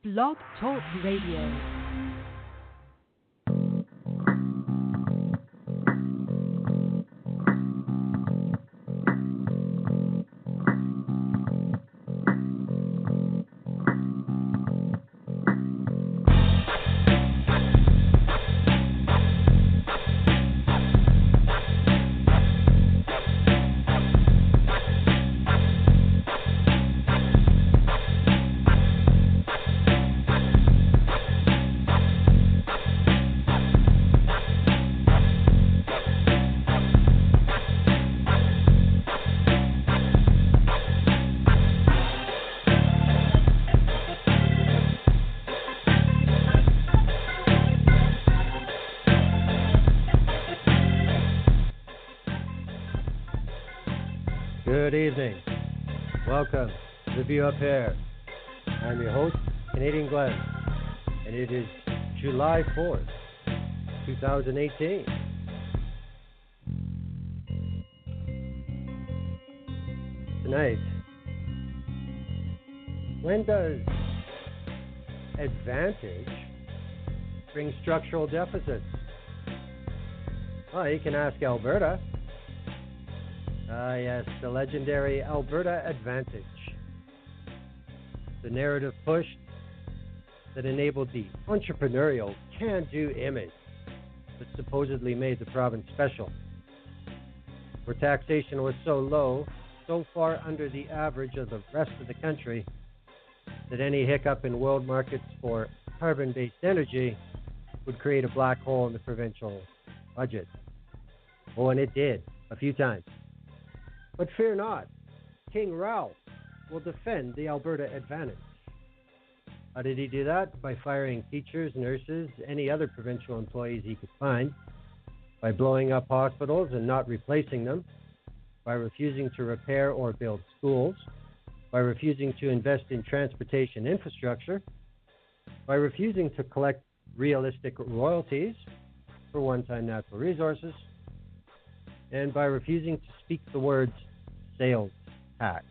Blog Talk Radio. Good evening. Welcome to The View Up Here. I'm your host, Canadian Glenn, and it is July 4th, 2018. Tonight, when does Advantage bring structural deficits? Well, you can ask Alberta. Yes, the legendary Alberta Advantage. The narrative push that enabled the entrepreneurial can-do image that supposedly made the province special, where taxation was so low, so far under the average of the rest of the country, that any hiccup in world markets for carbon-based energy would create a black hole in the provincial budget. Oh, and it did, a few times. But fear not, King Ralph will defend the Alberta Advantage. How did he do that? By firing teachers, nurses, any other provincial employees he could find, by blowing up hospitals and not replacing them, by refusing to repair or build schools, by refusing to invest in transportation infrastructure, by refusing to collect realistic royalties for one-time natural resources, and by refusing to speak the words sales tax.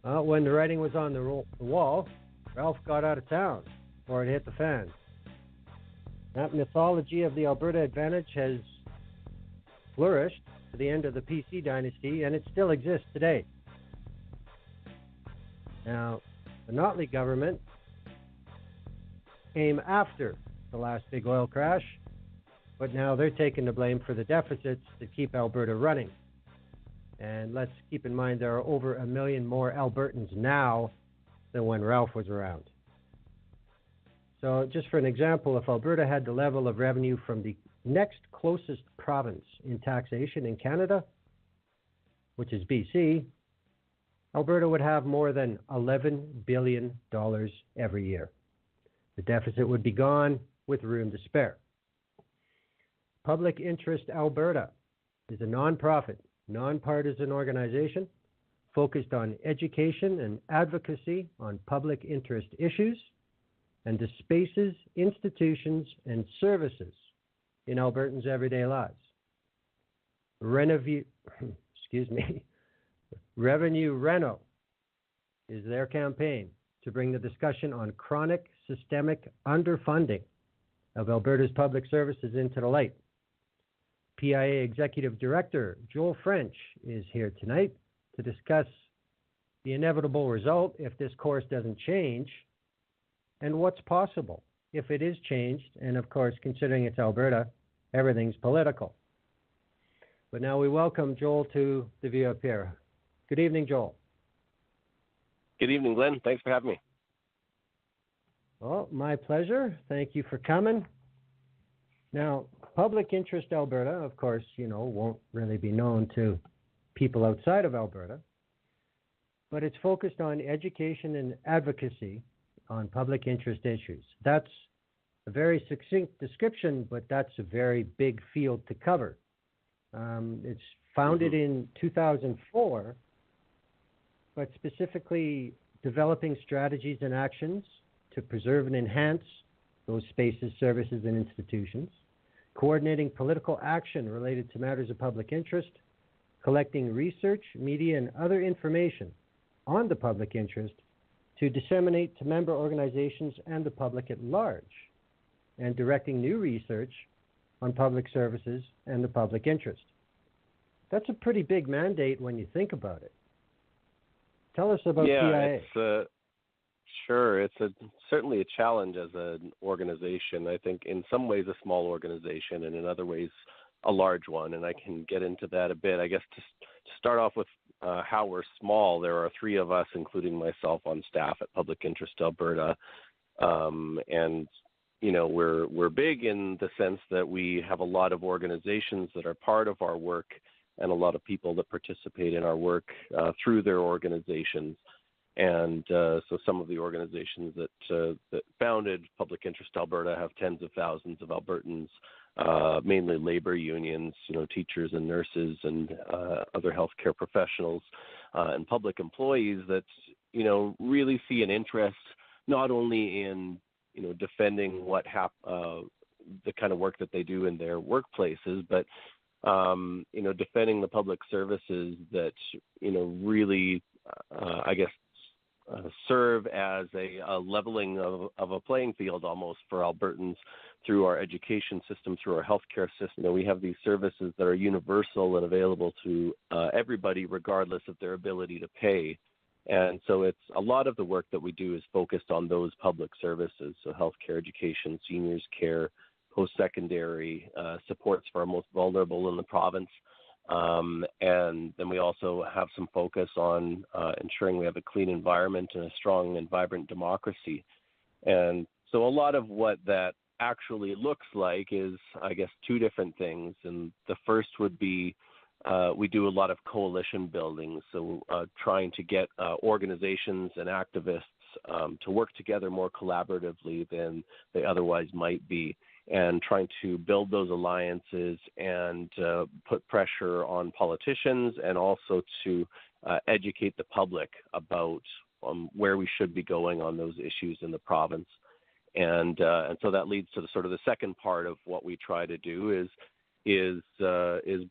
When the writing was on the wall, Ralph got out of town before it hit the fan. That mythology of the Alberta Advantage has flourished to the end of the PC Dynasty, and it still exists today. Now, the Notley government came after the last big oil crash, but now they're taking the blame for the deficits that keep Alberta running. And let's keep in mind there are over 1 million more Albertans now than when Ralph was around. So just for an example, if Alberta had the level of revenue from the next closest province in taxation in Canada, which is BC, Alberta would have more than $11 billion every year. The deficit would be gone with room to spare. Public Interest Alberta is a non-profit, nonpartisan organization focused on education and advocacy on public interest issues and the spaces, institutions, and services in Albertans' everyday lives. Revenue Reno is their campaign to bring the discussion on chronic systemic underfunding of Alberta's public services into the light. PIA Executive Director Joel French is here tonight to discuss the inevitable result if this course doesn't change and what's possible if it is changed. And of course, considering it's Alberta, everything's political. But now we welcome Joel to the View Up Here. Good evening, Joel. Good evening, Glenn. Thanks for having me. Well, my pleasure. Thank you for coming. Now, Public Interest Alberta, of course, won't really be known to people outside of Alberta, but it's focused on education and advocacy on public interest issues. That's a very succinct description, but that's a very big field to cover. It's founded in 2004, but specifically developing strategies and actions to preserve and enhance those spaces, services, and institutions, coordinating political action related to matters of public interest, collecting research, media, and other information on the public interest to disseminate to member organizations and the public at large, and directing new research on public services and the public interest. That's a pretty big mandate when you think about it. Tell us about PIA. Sure. It's certainly a challenge as an organization. I think in some ways a small organization and in other ways a large one, and I can get into that a bit. I guess to start off with how we're small, there are 3 of us, including myself, on staff at Public Interest Alberta. And, you know, we're big in the sense that we have a lot of organizations that are part of our work and a lot of people that participate in our work through their organizations. And so some of the organizations that founded Public Interest Alberta have tens of thousands of Albertans, mainly labor unions, you know, teachers and nurses and other healthcare professionals and public employees that, you know, really see an interest not only in, you know, defending the kind of work that they do in their workplaces, but you know, defending the public services that, you know, really, I guess, serve as a leveling of a playing field almost for Albertans through our education system, through our healthcare system. You know, we have these services that are universal and available to everybody regardless of their ability to pay. And so it's a lot of the work that we do is focused on those public services, so healthcare, education, seniors care, post-secondary, supports for our most vulnerable in the province. And then we also have some focus on ensuring we have a clean environment and a strong and vibrant democracy. And so a lot of what that actually looks like is, I guess, 2 different things. And the first would be we do a lot of coalition building, so trying to get organizations and activists to work together more collaboratively than they otherwise might be, and trying to build those alliances and put pressure on politicians and also to educate the public about where we should be going on those issues in the province. And so that leads to the second part of what we try to do is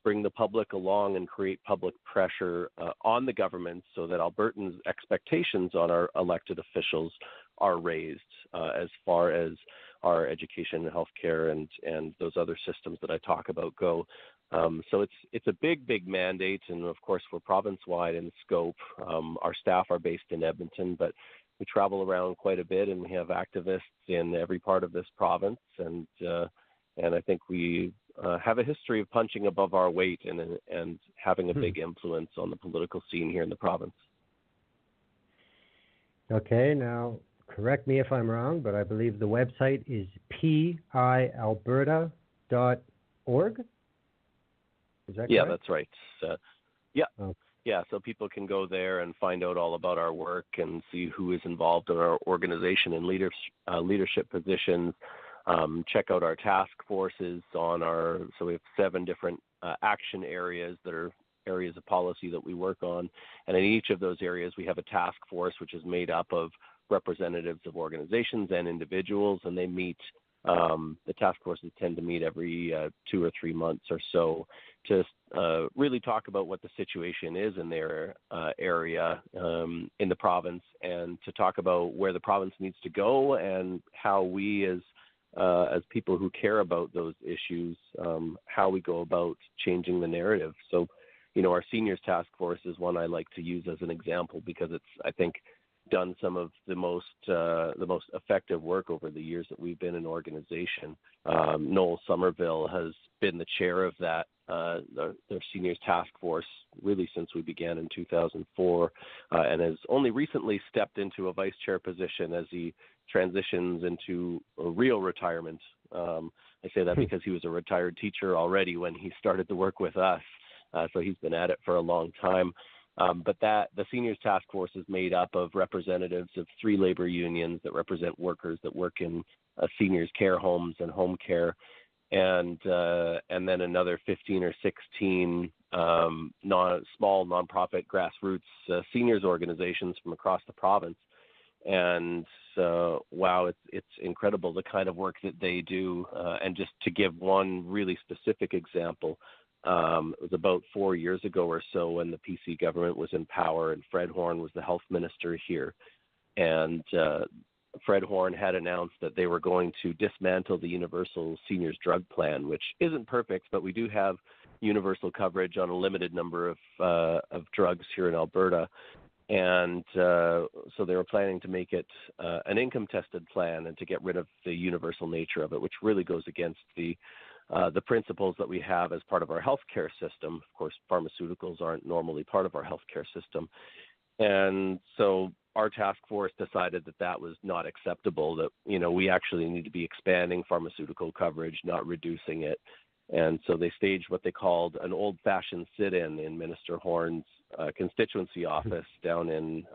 bring the public along and create public pressure on the government so that Albertans' expectations on our elected officials are raised as far as our education and healthcare and those other systems that I talk about go. So it's a big mandate, and of course we're province-wide in scope. Our staff are based in Edmonton, but we travel around quite a bit, and we have activists in every part of this province, and I think we have a history of punching above our weight and having a big influence on the political scene here in the province. Okay, now correct me if I'm wrong, but I believe the website is pialberta.org. Is that correct? Yeah, that's right. Yeah, so people can go there and find out all about our work and see who is involved in our organization in leadership positions. Check out our task forces so we have 7 different action areas that are areas of policy that we work on. And in each of those areas, we have a task force, which is made up of representatives of organizations and individuals, and they meet. The task forces tend to meet every 2 or 3 months or so to really talk about what the situation is in their area in the province, and to talk about where the province needs to go and how we as people who care about those issues, how we go about changing the narrative. So, you know, our seniors task force is one I like to use as an example because it's, I think, done some of the most effective work over the years that we've been an organization. Noel Somerville has been the chair of that, their seniors task force, really since we began in 2004, and has only recently stepped into a vice chair position as he transitions into a real retirement. I say that because he was a retired teacher already when he started to work with us, so he's been at it for a long time. But the seniors task force is made up of representatives of 3 labor unions that represent workers that work in seniors care homes and home care, and then another 15 or 16 small nonprofit grassroots seniors organizations from across the province. And wow, it's incredible the kind of work that they do. And just to give one really specific example, it was about 4 years ago or so when the PC government was in power and Fred Horn was the health minister here. and Fred Horn had announced that they were going to dismantle the Universal Seniors Drug Plan, which isn't perfect, but we do have universal coverage on a limited number of drugs here in Alberta. And so they were planning to make it an income-tested plan and to get rid of the universal nature of it, which really goes against the principles that we have as part of our healthcare system. Of course, pharmaceuticals aren't normally part of our healthcare system. And so our task force decided that that was not acceptable, that, we actually need to be expanding pharmaceutical coverage, not reducing it. And so they staged what they called an old-fashioned sit-in Minister Horn's constituency office down in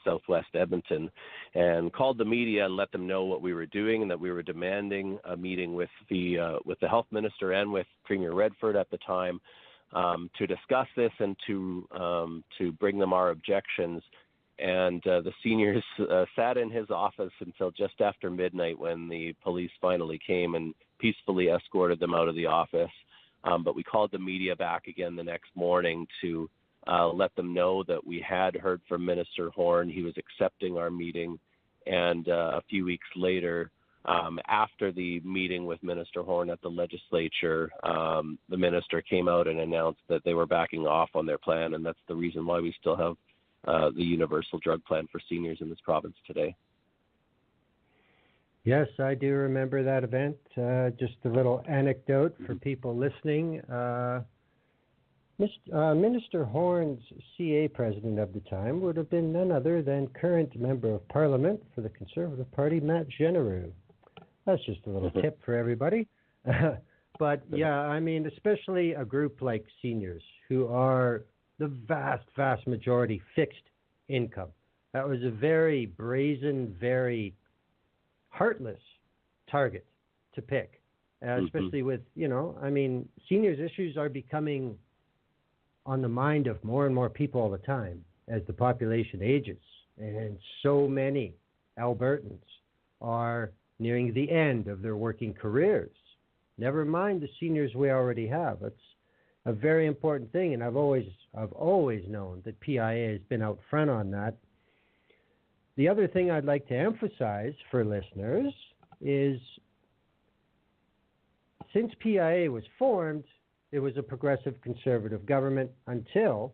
southwest Edmonton, and called the media and let them know what we were doing and that we were demanding a meeting with the health minister and with Premier Redford at the time to discuss this and to bring them our objections. And the seniors sat in his office until just after midnight, when the police finally came and peacefully escorted them out of the office. But we called the media back again the next morning to let them know that we had heard from Minister Horn. He was accepting our meeting. And a few weeks later, after the meeting with Minister Horn at the legislature, the minister came out and announced that they were backing off on their plan. And that's the reason why we still have the universal drug plan for seniors in this province today. Yes, I do remember that event. Just a little anecdote for people listening. Minister Horn's CA president of the time would have been none other than current Member of Parliament for the Conservative Party, Matt Genereux. That's just a little tip for everybody. But yeah, especially a group like seniors who are the vast, vast majority fixed income. That was a very brazen, very heartless target to pick, especially with, seniors issues are becoming on the mind of more and more people all the time as the population ages. And so many Albertans are nearing the end of their working careers. Never mind the seniors we already have. It's a very important thing, and I've always known that PIA has been out front on that. The other thing I'd like to emphasize for listeners is, since PIA was formed, it was a progressive conservative government until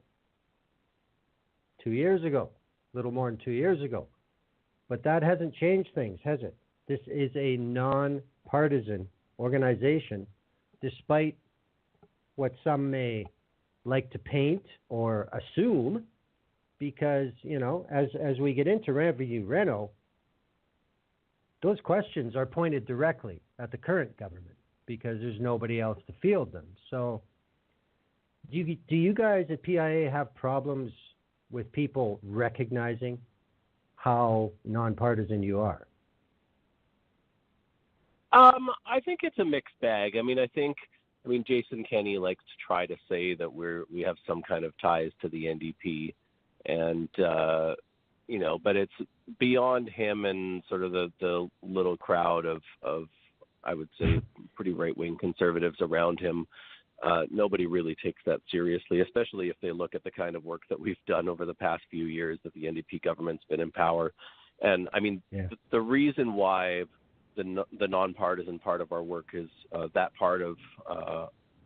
2 years ago, a little more than 2 years ago. But that hasn't changed things, has it? This is a non-partisan organization, despite what some may like to paint or assume, because, as we get into revenue reno, those questions are pointed directly at the current government because there's nobody else to field them. So do you guys at PIA have problems with people recognizing how nonpartisan you are? I think it's a mixed bag. Jason Kenney likes to try to say that we have some kind of ties to the NDP, and but it's beyond him and sort of the little crowd of I would say pretty right-wing conservatives around him. Nobody really takes that seriously, especially if they look at the kind of work that we've done over the past few years that the NDP government's been in power. And the reason why the nonpartisan part of our work is that part of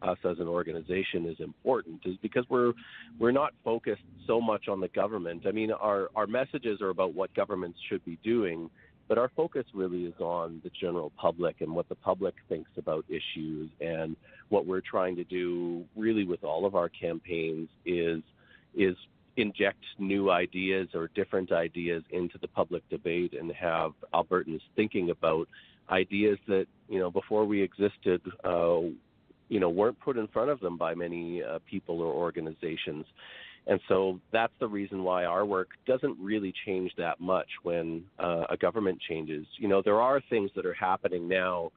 us as an organization is important is because we're not focused so much on the government. Our messages are about what governments should be doing, but our focus really is on the general public and what the public thinks about issues. And what we're trying to do really with all of our campaigns is inject new ideas or different ideas into the public debate and have Albertans thinking about ideas that, before we existed, weren't put in front of them by many people or organizations. And so that's the reason why our work doesn't really change that much when a government changes. There are things that are happening now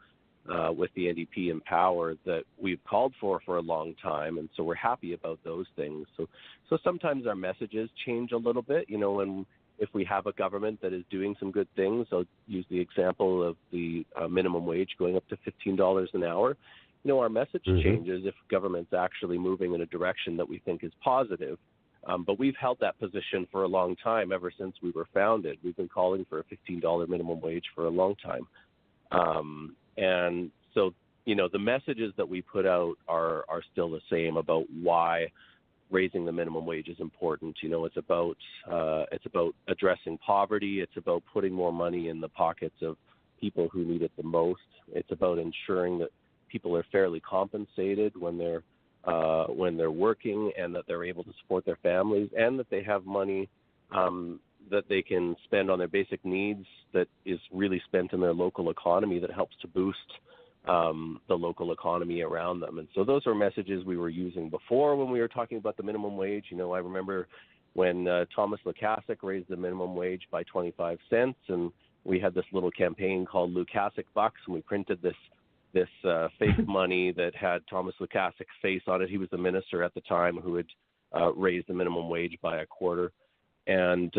with the NDP in power that we've called for a long time, and so we're happy about those things. So sometimes our messages change a little bit, and if we have a government that is doing some good things. I'll use the example of the minimum wage going up to $15 an hour. Our message changes if government's actually moving in a direction that we think is positive. But we've held that position for a long time, ever since we were founded. We've been calling for a $15 minimum wage for a long time. And so, the messages that we put out are still the same about why raising the minimum wage is important. It's about addressing poverty. It's about putting more money in the pockets of people who need it the most. It's about ensuring that people are fairly compensated when they're working, and that they're able to support their families, and that they have money that they can spend on their basic needs that is really spent in their local economy, that helps to boost the local economy around them. And so those are messages we were using before when we were talking about the minimum wage. I remember when Thomas Lukasik raised the minimum wage by 25 cents, and we had this little campaign called Lukasik Bucks, and we printed this fake money that had Thomas Lukasik's face on it. He was the minister at the time who had raised the minimum wage by a quarter. And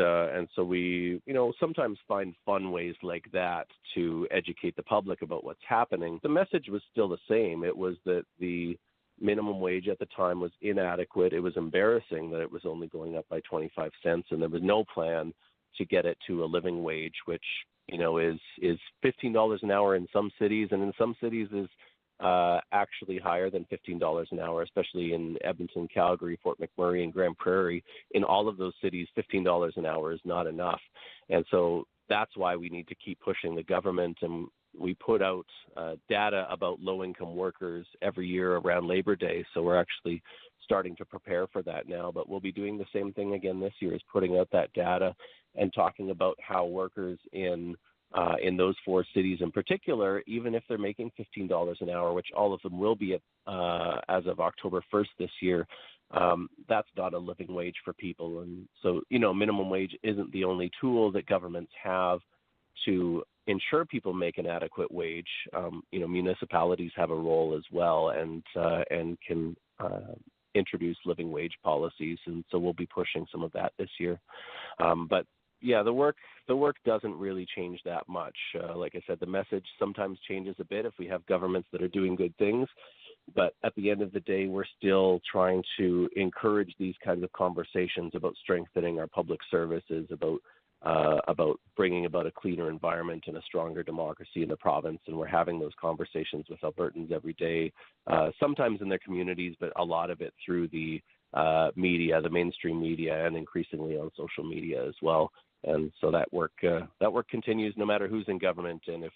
so we, sometimes find fun ways like that to educate the public about what's happening. The message was still the same. It was that the minimum wage at the time was inadequate. It was embarrassing that it was only going up by 25 cents, and there was no plan to get it to a living wage, which, is $15 an hour in some cities, and in some cities is actually higher than $15 an hour, especially in Edmonton, Calgary, Fort McMurray, and Grand Prairie. In all of those cities, $15 an hour is not enough. And so that's why we need to keep pushing the government. And we put out data about low-income workers every year around Labor Day. So we're actually starting to prepare for that now. But we'll be doing the same thing again this year, is putting out that data and talking about how workers in those four cities in particular, even if they're making $15 an hour, which all of them will be as of October 1st this year, that's not a living wage for people. And so, minimum wage isn't the only tool that governments have to ensure people make an adequate wage. Municipalities have a role as well, and can introduce living wage policies. And so we'll be pushing some of that this year. But yeah, the work doesn't really change that much. Like I said, the message sometimes changes a bit if we have governments that are doing good things. But at the end of the day, we're still trying to encourage these kinds of conversations about strengthening our public services, about bringing about a cleaner environment and a stronger democracy in the province. And we're having those conversations with Albertans every day, sometimes in their communities, but a lot of it through the media, the mainstream media, and increasingly on social media as well. And so that work continues no matter who's in government. And if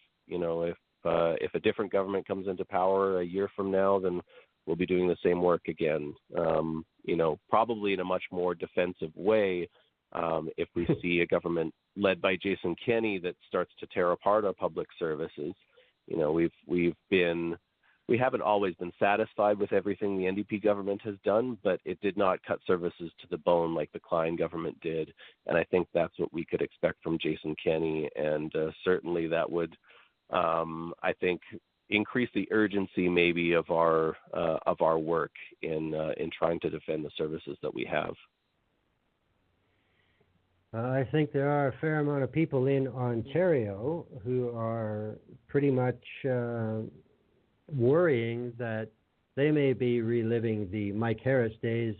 a different government comes into power a year from now, then we'll be doing the same work again. Probably in a much more defensive way. If we see a government led by Jason Kenney that starts to tear apart our public services, we haven't always been satisfied with everything the NDP government has done, but it did not cut services to the bone like the Klein government did. And I think that's what we could expect from Jason Kenney. And certainly that would, I think, increase the urgency maybe of our work in trying to defend the services that we have. I think there are a fair amount of people in Ontario who are pretty much worrying that they may be reliving the Mike Harris days.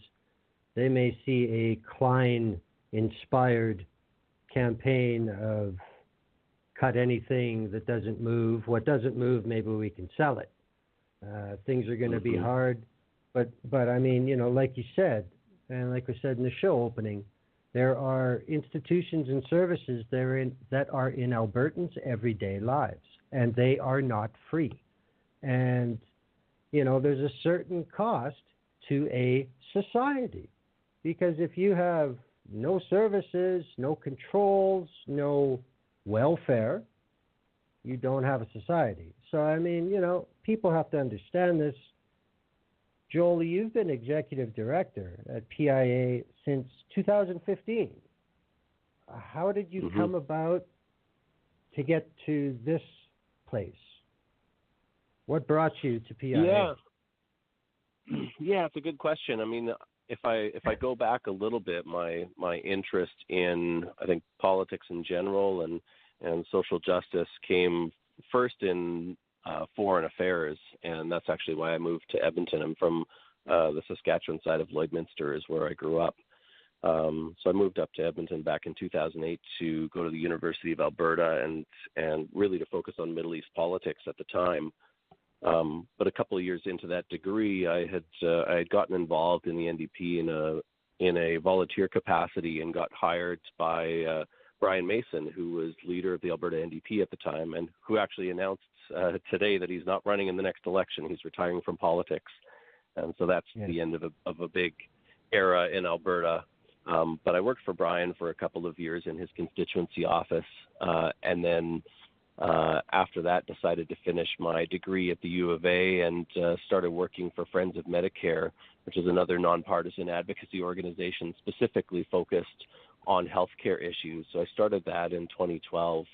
They may see a Klein-inspired campaign of cut anything that doesn't move. What doesn't move, maybe we can sell it. Things are going to be hard. But I mean, like you said, and like we said in the show opening, there are institutions and services that are in Albertans' everyday lives, and they are not free. And, there's a certain cost to a society, because if you have no services, no controls, no welfare, you don't have a society. So, I mean, people have to understand this. Joel, you've been executive director at PIA since 2015. How did you come about to get to this place? What brought you to PIA? Yeah, it's a good question. I mean, if I go back a little bit, my interest in, I think, politics in general and social justice came first in foreign affairs, and that's actually why I moved to Edmonton. I'm from the Saskatchewan side of Lloydminster, is where I grew up. So I moved up to Edmonton back in 2008 to go to the University of Alberta and really to focus on Middle East politics at the time. But a couple of years into that degree, I had gotten involved in the NDP in a volunteer capacity and got hired by Brian Mason, who was leader of the Alberta NDP at the time, and who actually announced today that he's not running in the next election. He's retiring from politics, and so that's the end of a big era in Alberta. But I worked for Brian for a couple of years in his constituency office, and then after that decided to finish my degree at the U of A and started working for Friends of Medicare, which is another nonpartisan advocacy organization specifically focused on healthcare issues. So I started that in 2012,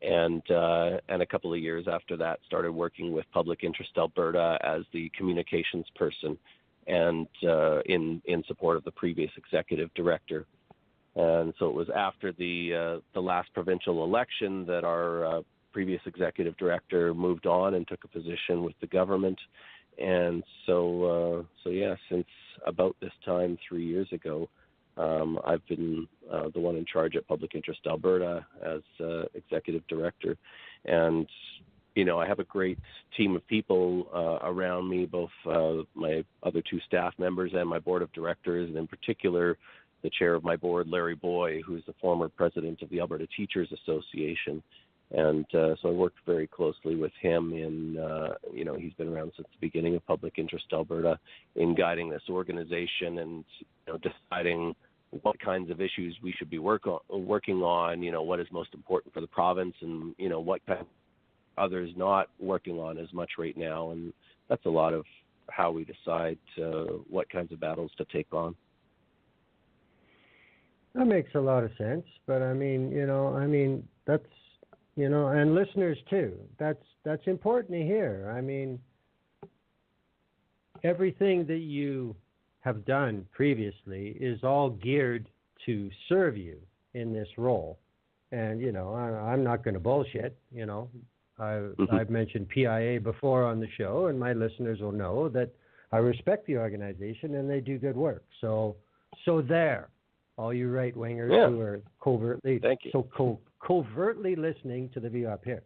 and a couple of years after that started working with Public Interest Alberta as the communications person and in support of the previous executive director. And so it was after the last provincial election that our previous executive director moved on and took a position with the government. And so since about this time 3 years ago, I've been the one in charge at Public Interest Alberta as executive director. And, I have a great team of people around me, both my other two staff members and my board of directors, and in particular, the chair of my board, Larry Boy, who's the former president of the Alberta Teachers Association. And so I worked very closely with him in, he's been around since the beginning of Public Interest Alberta in guiding this organization and, deciding what kinds of issues we should be working on, what is most important for the province and, what kind of others not working on as much right now. And that's a lot of how we decide what kinds of battles to take on. That makes a lot of sense. But that's, and listeners too, that's important to hear. I mean, everything that you have done previously is all geared to serve you in this role. And, I'm not going to bullshit, I've mentioned PIA before on the show, and my listeners will know that I respect the organization and they do good work. So there, all you right-wingers who are covertly listening to the view up here.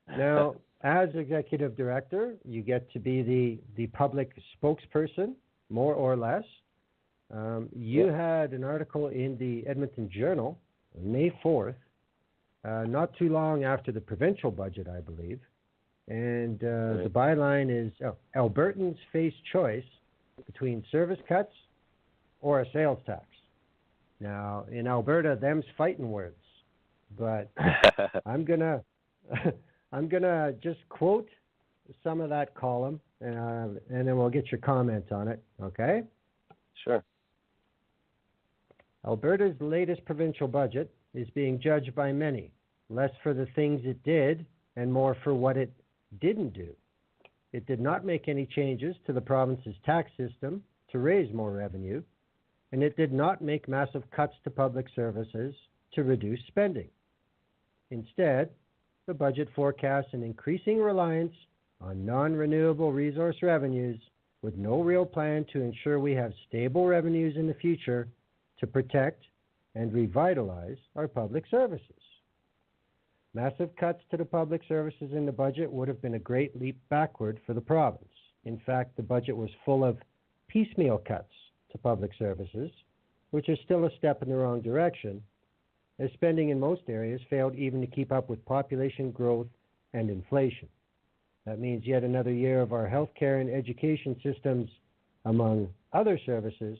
Now, as executive director, you get to be the public spokesperson, more or less. You had an article in the Edmonton Journal, May 4th, not too long after the provincial budget, I believe. And the byline is, Albertans face choice between service cuts or a sales tax. Now, in Alberta, them's fighting words. But I'm gonna just quote some of that column, and then we'll get your comments on it. Okay? Sure. Alberta's latest provincial budget is being judged by many, less for the things it did and more for what it didn't do. It did not make any changes to the province's tax system to raise more revenue, and it did not make massive cuts to public services to reduce spending. Instead, the budget forecasts an increasing reliance on non-renewable resource revenues with no real plan to ensure we have stable revenues in the future to protect and revitalize our public services. Massive cuts to the public services in the budget would have been a great leap backward for the province. In fact, the budget was full of piecemeal cuts to public services, which is still a step in the wrong direction, as spending in most areas failed even to keep up with population growth and inflation. That means yet another year of our healthcare and education systems, among other services,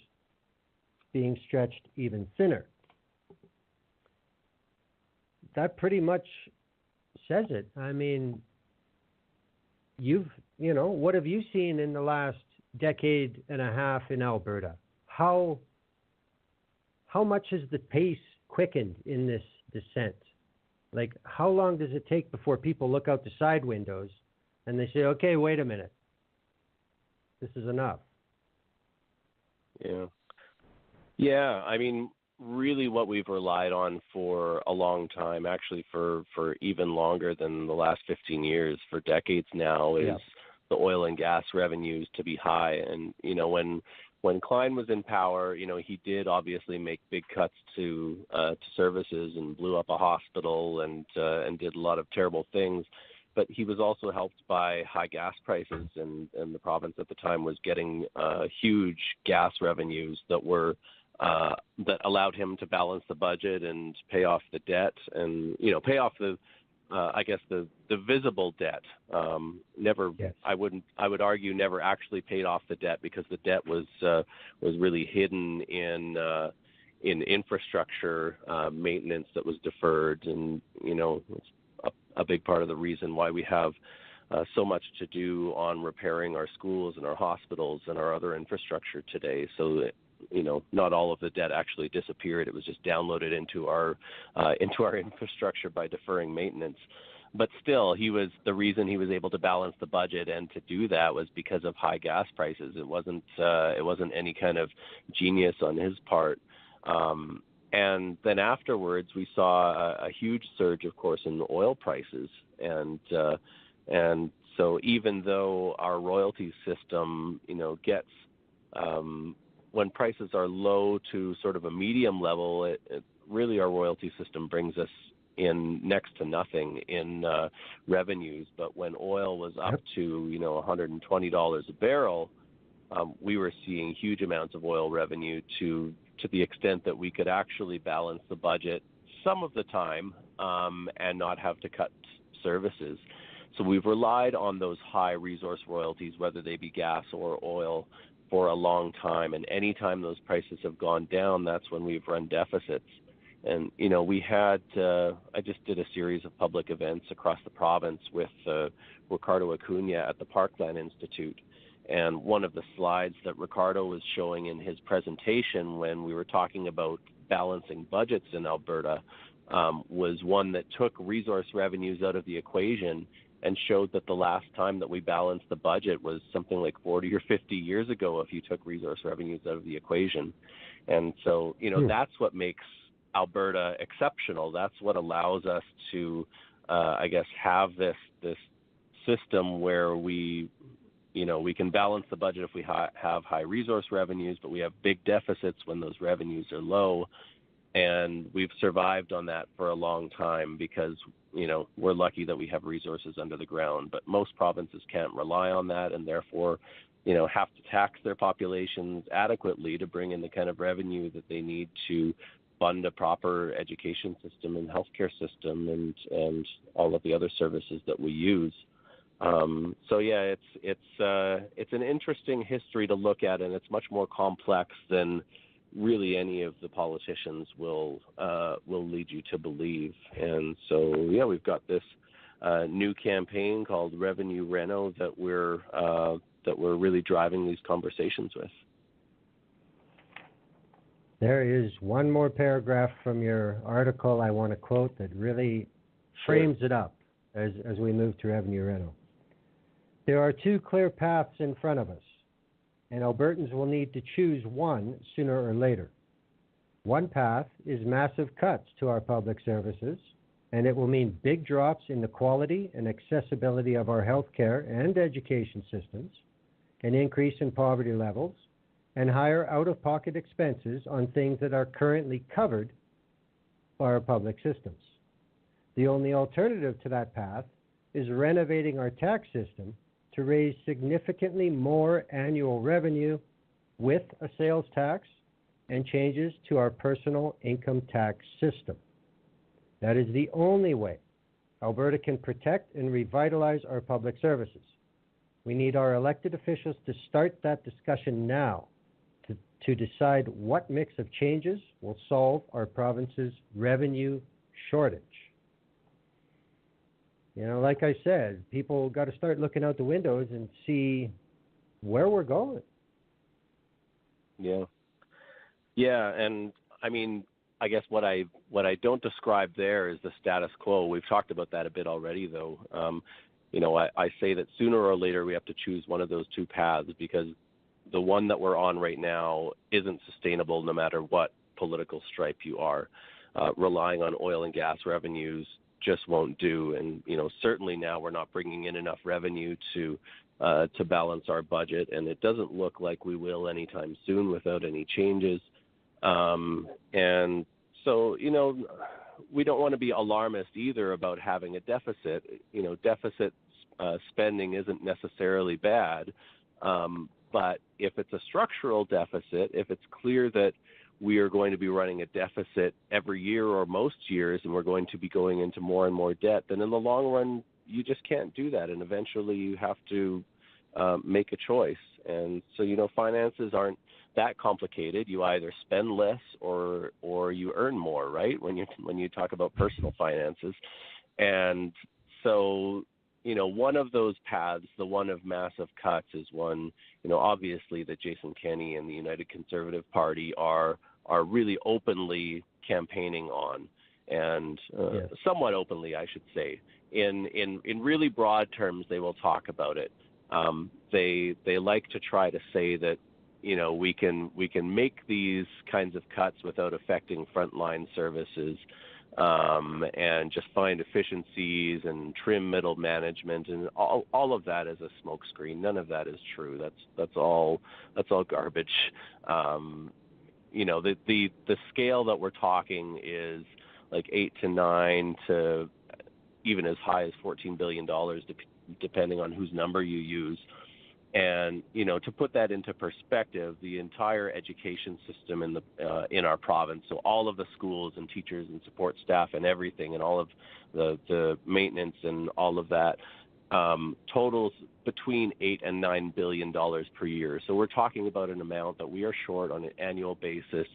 being stretched even thinner. That pretty much says it. I mean, what have you seen in the last decade and a half in Alberta? How much has the pace quickened in this descent? Like, how long does it take before people look out the side windows and they say, okay, wait a minute, this is enough? Yeah, I mean, really what we've relied on for a long time, actually for even longer than the last 15 years, for decades now, is the oil and gas revenues to be high. And, when Klein was in power, he did obviously make big cuts to services and blew up a hospital and did a lot of terrible things. But he was also helped by high gas prices, and the province at the time was getting huge gas revenues that allowed him to balance the budget and pay off the debt, and pay off the visible debt. Yes. I would argue never actually paid off the debt, because the debt was really hidden in infrastructure maintenance that was deferred, and it's a big part of the reason why we have so much to do on repairing our schools and our hospitals and our other infrastructure today. So that, not all of the debt actually disappeared. It was just downloaded into our infrastructure by deferring maintenance. But still, the reason he was able to balance the budget and to do that was because of high gas prices. It wasn't any kind of genius on his part. And then afterwards, we saw a huge surge, of course, in the oil prices. And so even though our royalty system, gets when prices are low to sort of a medium level, it really, our royalty system brings us in next to nothing in revenues. But when oil was up to $120 a barrel, we were seeing huge amounts of oil revenue to the extent that we could actually balance the budget some of the time and not have to cut services. So we've relied on those high resource royalties, whether they be gas or oil, for a long time. And any time those prices have gone down, that's when we've run deficits. And, we had, I just did a series of public events across the province with Ricardo Acuna at the Parkland Institute. And one of the slides that Ricardo was showing in his presentation when we were talking about balancing budgets in Alberta was one that took resource revenues out of the equation and showed that the last time that we balanced the budget was something like 40 or 50 years ago if you took resource revenues out of the equation. And so, that's what makes Alberta exceptional. That's what allows us to, have this system where we can balance the budget if we have high resource revenues, but we have big deficits when those revenues are low. And we've survived on that for a long time because, we're lucky that we have resources under the ground. But most provinces can't rely on that, and therefore, have to tax their populations adequately to bring in the kind of revenue that they need to fund a proper education system and healthcare system and all of the other services that we use. It's an interesting history to look at, and it's much more complex than really any of the politicians will lead you to believe. And so, we've got this new campaign called Revenue Reno that we're really driving these conversations with. There is one more paragraph from your article I want to quote that really frames it up as we move to Revenue Reno. There are two clear paths in front of us, and Albertans will need to choose one sooner or later. One path is massive cuts to our public services, and it will mean big drops in the quality and accessibility of our healthcare and education systems, an increase in poverty levels, and higher out-of-pocket expenses on things that are currently covered by our public systems. The only alternative to that path is renovating our tax system to raise significantly more annual revenue with a sales tax and changes to our personal income tax system. That is the only way Alberta can protect and revitalize our public services. We need our elected officials to start that discussion now to decide what mix of changes will solve our province's revenue shortage. Like I said, people got to start looking out the windows and see where we're going. Yeah, and I mean, I guess what I don't describe there is the status quo. We've talked about that a bit already, though. I say that sooner or later we have to choose one of those two paths, because the one that we're on right now isn't sustainable no matter what political stripe you are. Relying on oil and gas revenues just won't do. And, certainly now we're not bringing in enough revenue to to balance our budget, and it doesn't look like we will anytime soon without any changes. And so, we don't want to be alarmist either about having a deficit. Deficit spending isn't necessarily bad, but if it's a structural deficit, if it's clear that we are going to be running a deficit every year or most years, and we're going to be going into more and more debt, then in the long run, you just can't do that, and eventually you have to make a choice. And so, finances aren't that complicated. You either spend less or you earn more, right? When you talk about personal finances. And so, one of those paths, the one of massive cuts, is one, obviously that Jason Kenney and the United Conservative Party are really openly campaigning on, and somewhat openly, I should say. In really broad terms, they will talk about it. They like to try to say that, we can make these kinds of cuts without affecting frontline services, and just find efficiencies and trim middle management, and all of that is a smokescreen. None of that is true. That's all garbage. The scale that we're talking is like 8 to 9 to even as high as $14 billion, depending on whose number you use. And, to put that into perspective, the entire education system in our province, so all of the schools and teachers and support staff and everything, and all of the maintenance and all of that, totals between $8 and $9 billion per year. So we're talking about an amount that we are short on an annual basis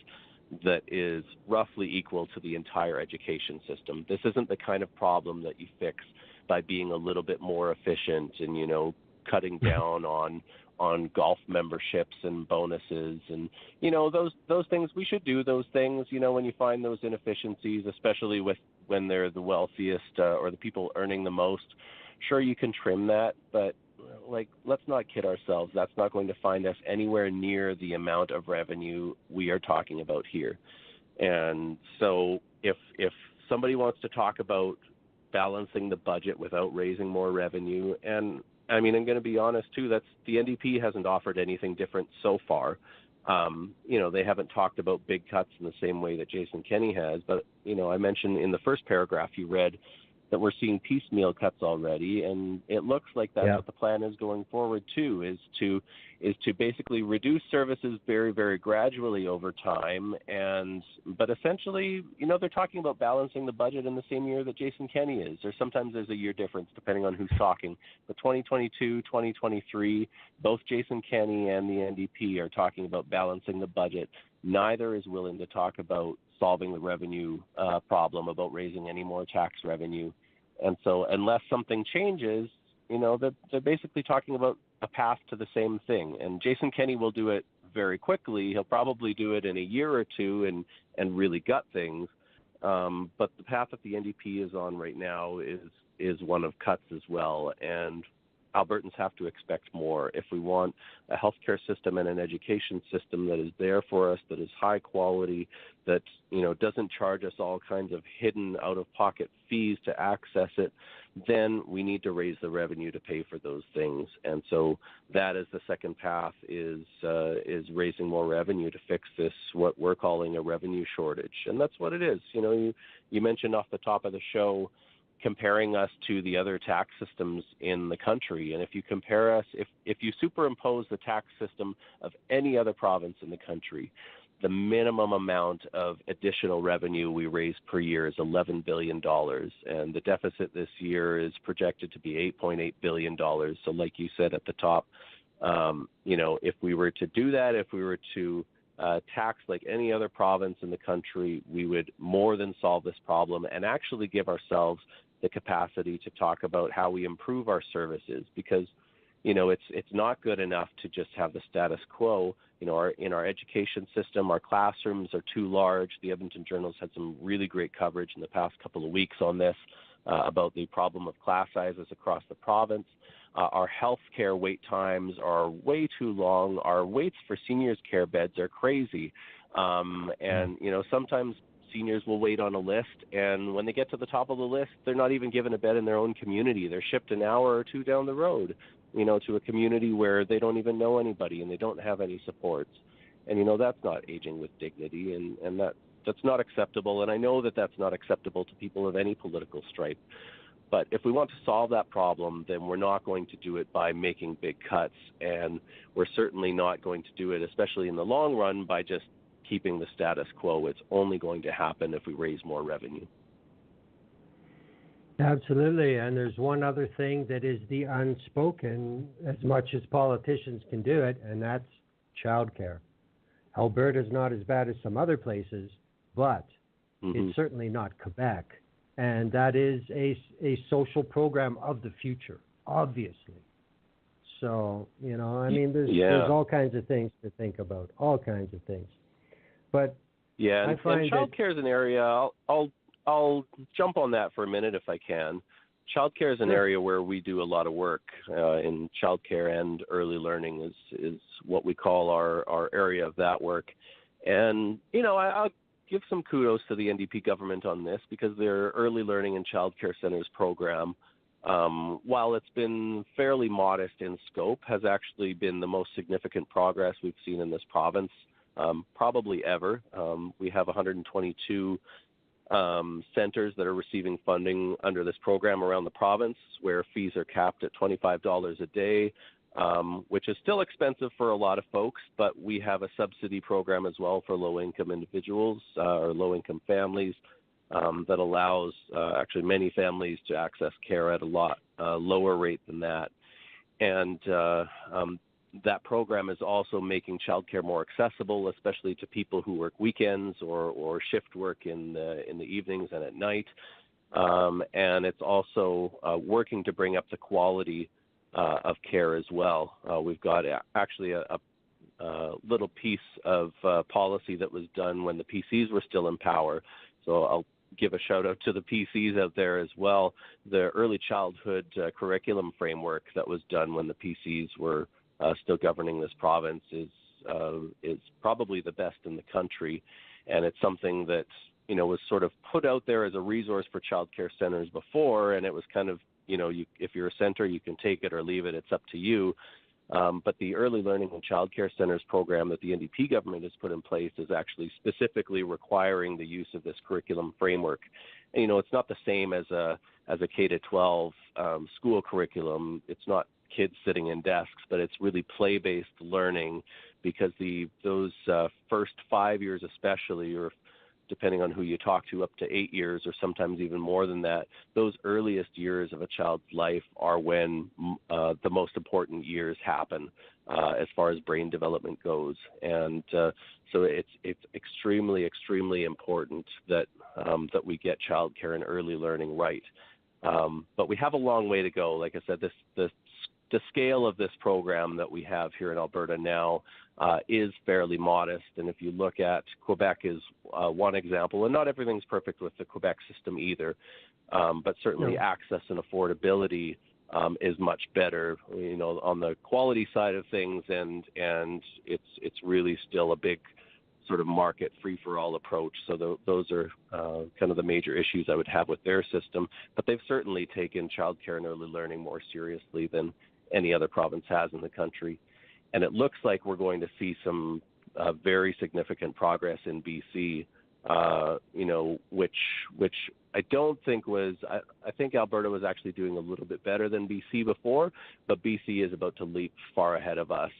that is roughly equal to the entire education system. This isn't the kind of problem that you fix by being a little bit more efficient and, cutting down on golf memberships and bonuses and, those things. We should do those things, when you find those inefficiencies, especially when they're the wealthiest or the people earning the most. Sure, you can trim that, but let's not kid ourselves. That's not going to find us anywhere near the amount of revenue we are talking about here. And so if somebody wants to talk about balancing the budget without raising more revenue, and I'm going to be honest too, that's the NDP hasn't offered anything different so far. They haven't talked about big cuts in the same way that Jason Kenney has, but I mentioned in the first paragraph you read that we're seeing piecemeal cuts already, and it looks like that's what the plan is going forward too, is to basically reduce services very, very gradually over time. But essentially, they're talking about balancing the budget in the same year that Jason Kenney is, or sometimes there's a year difference depending on who's talking. But 2022, 2023, both Jason Kenney and the NDP are talking about balancing the budget. Neither is willing to talk about solving the revenue problem, about raising any more tax revenue. And so unless something changes, they're basically talking about a path to the same thing. And Jason Kenney will do it very quickly. He'll probably do it in a year or two and really gut things. But the path that the NDP is on right now is one of cuts as well. And Albertans have to expect more. If we want a healthcare system and an education system that is there for us, that is high quality, that doesn't charge us all kinds of hidden out-of-pocket fees to access it, then we need to raise the revenue to pay for those things. And so that is the second path, is raising more revenue to fix this, what we're calling a revenue shortage. And that's what it is. You mentioned off the top of the show comparing us to the other tax systems in the country. And if you compare us, if you superimpose the tax system of any other province in the country, the minimum amount of additional revenue we raise per year is $11 billion. And the deficit this year is projected to be $8.8 billion. So like you said at the top, if we were to do that, if we were to tax like any other province in the country, we would more than solve this problem and actually give ourselves the capacity to talk about how we improve our services, because it's not good enough to just have the status quo. In our education system, our classrooms are too large. The Edmonton Journal's had some really great coverage in the past couple of weeks on this, about the problem of class sizes across the province. Our healthcare wait times are way too long. Our waits for seniors care beds are crazy. Sometimes seniors will wait on a list, and when they get to the top of the list, they're not even given a bed in their own community. They're shipped an hour or two down the road, to a community where they don't even know anybody and they don't have any supports. And, that's not aging with dignity, and that's not acceptable. And I know that that's not acceptable to people of any political stripe. But if we want to solve that problem, then we're not going to do it by making big cuts, and we're certainly not going to do it, especially in the long run, by just keeping the status quo. It's only going to happen if we raise more revenue. Absolutely. And there's one other thing that is the unspoken, as much as politicians can do it, and that's childcare. Alberta's not as bad as some other places, but it's certainly not Quebec. And that is a social program of the future, obviously. So, there's all kinds of things to think about, all kinds of things. But yeah, and childcare is an area. I'll jump on that for a minute if I can. Childcare is an area where we do a lot of work in childcare, and early learning is what we call our area of that work. And I'll give some kudos to the NDP government on this, because their early learning and childcare centers program, while it's been fairly modest in scope, has actually been the most significant progress we've seen in this province, probably ever. We have 122 centers that are receiving funding under this program around the province, where fees are capped at $25 a day, which is still expensive for a lot of folks, but we have a subsidy program as well for low-income individuals or low-income families that allows actually many families to access care at a lot lower rate than that. And that program is also making childcare more accessible, especially to people who work weekends or shift work in the evenings and at night. And it's also working to bring up the quality of care as well. We've got actually a little piece of policy that was done when the PCs were still in power. So I'll give a shout out to the PCs out there as well. The early childhood curriculum framework that was done when the PCs were still governing this province is probably the best in the country, and it's something that was sort of put out there as a resource for child care centers before, and it was kind of if you're a center, you can take it or leave it. It's up to you. But the early learning and child care centers program that the NDP government has put in place is actually specifically requiring the use of this curriculum framework. And, it's not the same as a K-12 school curriculum. It's not kids sitting in desks, but it's really play-based learning, because those first 5 years especially, or depending on who you talk to, up to 8 years or sometimes even more than that, those earliest years of a child's life are when the most important years happen as far as brain development goes. And so it's extremely, extremely important that we get childcare and early learning right. But we have a long way to go. Like I said, the scale of this program that we have here in Alberta now is fairly modest. And if you look at Quebec is one example, and not everything's perfect with the Quebec system either, but certainly access and affordability is much better, on the quality side of things, and it's really still a big sort of market free-for-all approach. So those are kind of the major issues I would have with their system. But they've certainly taken childcare and early learning more seriously than any other province has in the country. And it looks like we're going to see some very significant progress in BC, which I don't think was – I think Alberta was actually doing a little bit better than BC before, but BC is about to leap far ahead of us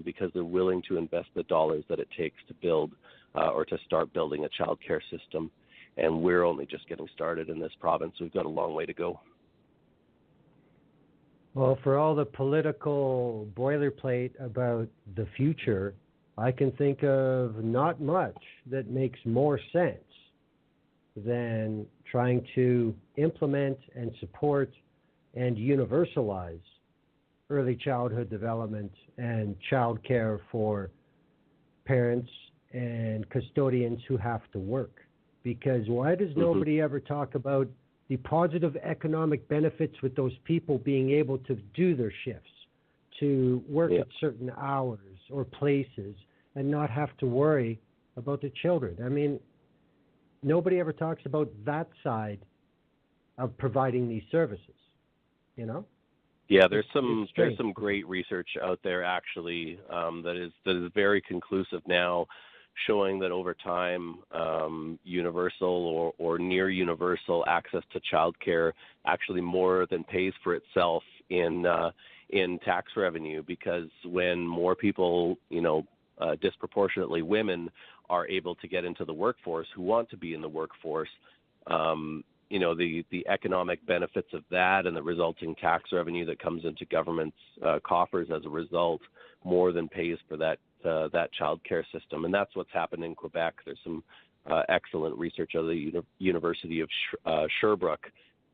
because they're willing to invest the dollars that it takes to build or to start building a child care system. And we're only just getting started in this province. We've got a long way to go. Well, for all the political boilerplate about the future, I can think of not much that makes more sense than trying to implement and support and universalize early childhood development and child care for parents and custodians who have to work. Because why does nobody ever talk about the positive economic benefits with those people being able to do their shifts, to work at certain hours or places and not have to worry about the children? I mean, nobody ever talks about that side of providing these services, you know? Yeah, there's some great research out there actually that is very conclusive now, showing that over time, universal or near universal access to childcare actually more than pays for itself in tax revenue, because when more people, disproportionately women, are able to get into the workforce, who want to be in the workforce, the economic benefits of that and the resulting tax revenue that comes into government's coffers as a result more than pays for that child care system. And that's what's happened in Quebec. There's some excellent research out of the University of Sherbrooke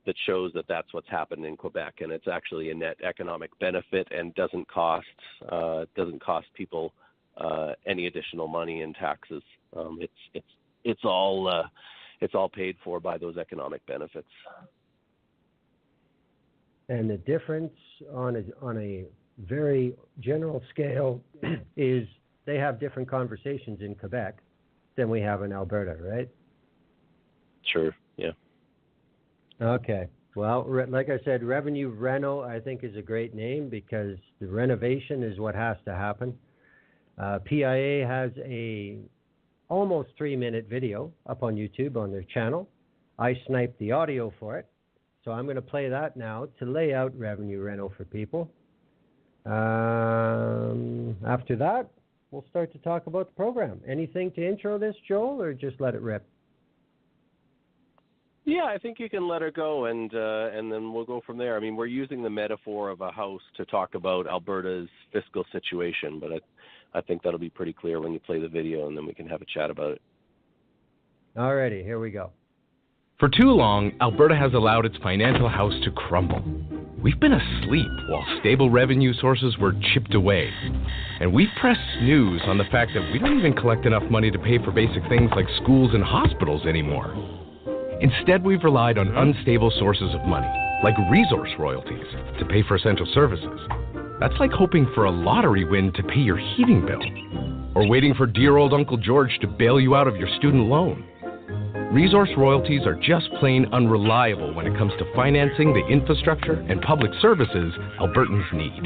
that shows that that's what's happened in Quebec, and it's actually a net economic benefit and doesn't cost people any additional money in taxes. It's all paid for by those economic benefits. And the difference on a very general scale is they have different conversations in Quebec than we have in Alberta, right? Sure, yeah. Okay. Well, like I said, Revenue Reno, I think, is a great name because the renovation is what has to happen. PIA has a almost 3-minute video up on YouTube on their channel. I sniped the audio for it, so I'm going to play that now to lay out Revenue Reno for people. After that, we'll start to talk about the program. Anything to intro this, Joel, or just let it rip? Yeah, I think you can let her go, and then we'll go from there. I mean, we're using the metaphor of a house to talk about Alberta's fiscal situation, but I think that'll be pretty clear when you play the video, and then we can have a chat about it. All righty, here we go. For too long, Alberta has allowed its financial house to crumble. We've been asleep while stable revenue sources were chipped away. And we've pressed snooze on the fact that we don't even collect enough money to pay for basic things like schools and hospitals anymore. Instead, we've relied on unstable sources of money, like resource royalties, to pay for essential services. That's like hoping for a lottery win to pay your heating bill, or waiting for dear old Uncle George to bail you out of your student loan. Resource royalties are just plain unreliable when it comes to financing the infrastructure and public services Albertans need.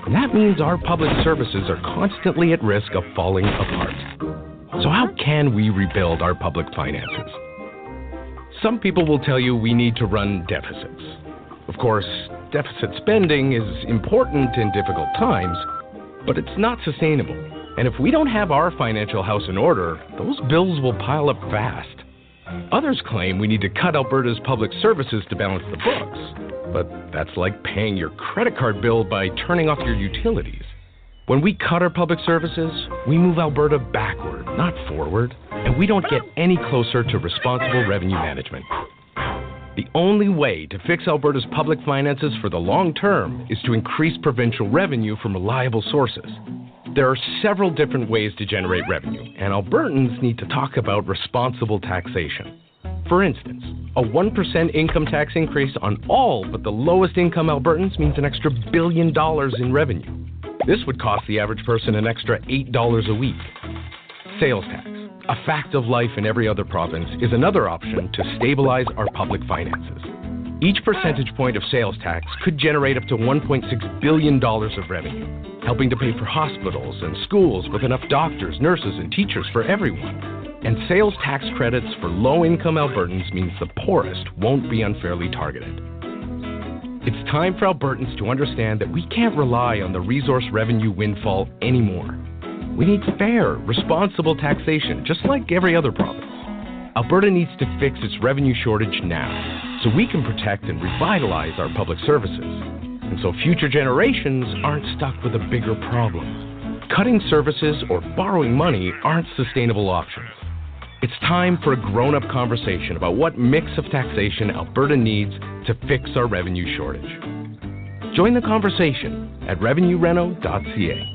And that means our public services are constantly at risk of falling apart. So how can we rebuild our public finances? Some people will tell you we need to run deficits. Of course, deficit spending is important in difficult times, but it's not sustainable. And if we don't have our financial house in order, those bills will pile up fast. Others claim we need to cut Alberta's public services to balance the books, but that's like paying your credit card bill by turning off your utilities. When we cut our public services, we move Alberta backward, not forward, and we don't get any closer to responsible revenue management. The only way to fix Alberta's public finances for the long term is to increase provincial revenue from reliable sources. There are several different ways to generate revenue, and Albertans need to talk about responsible taxation. For instance, a 1% income tax increase on all but the lowest income Albertans means an extra $1 billion in revenue. This would cost the average person an extra $8 a week. Sales tax, a fact of life in every other province, is another option to stabilize our public finances. Each percentage point of sales tax could generate up to $1.6 billion of revenue, helping to pay for hospitals and schools with enough doctors, nurses, and teachers for everyone. And sales tax credits for low-income Albertans means the poorest won't be unfairly targeted. It's time for Albertans to understand that we can't rely on the resource revenue windfall anymore. We need fair, responsible taxation, just like every other province. Alberta needs to fix its revenue shortage now, so we can protect and revitalize our public services, and so future generations aren't stuck with a bigger problem. Cutting services or borrowing money aren't sustainable options. It's time for a grown-up conversation about what mix of taxation Alberta needs to fix our revenue shortage. Join the conversation at revenuereno.ca.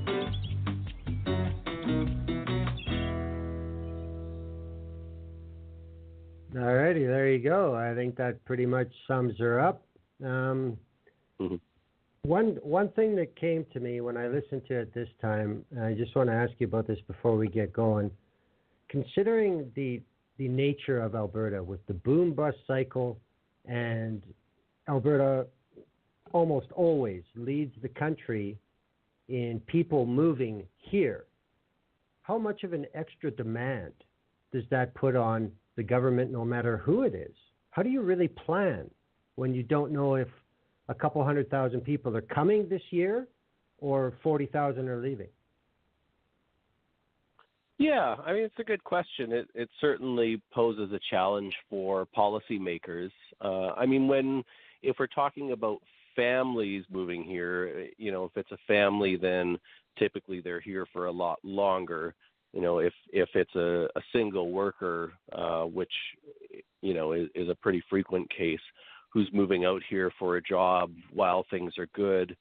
All righty, there you go. I think that pretty much sums her up. One thing that came to me when I listened to it this time, and I just want to ask you about this before we get going. Considering the the nature of Alberta with the boom bust cycle, and Alberta almost always leads the country in people moving here. How much of an extra demand does that put on the government, no matter who it is? How do you really plan when you don't know if a couple 100,000 people are coming this year or 40,000 are leaving? Yeah, I mean, it's a good question. It certainly poses a challenge for policymakers. I mean, if we're talking about families moving here, if it's a family, then typically they're here for a lot longer. If it's a single worker, which, is a pretty frequent case, who's moving out here for a job while things are good,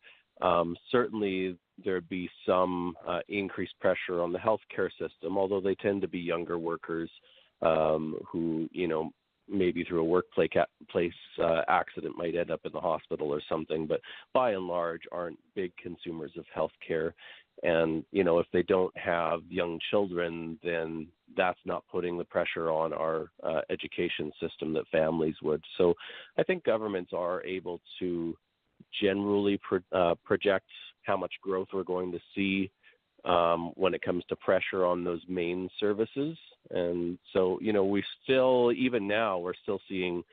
certainly there'd be some increased pressure on the healthcare system, although they tend to be younger workers who, maybe through a workplace accident might end up in the hospital or something, but by and large aren't big consumers of healthcare. And, if they don't have young children, then that's not putting the pressure on our education system that families would. So I think governments are able to generally project how much growth we're going to see when it comes to pressure on those main services. And so, we still, even now, we're still seeing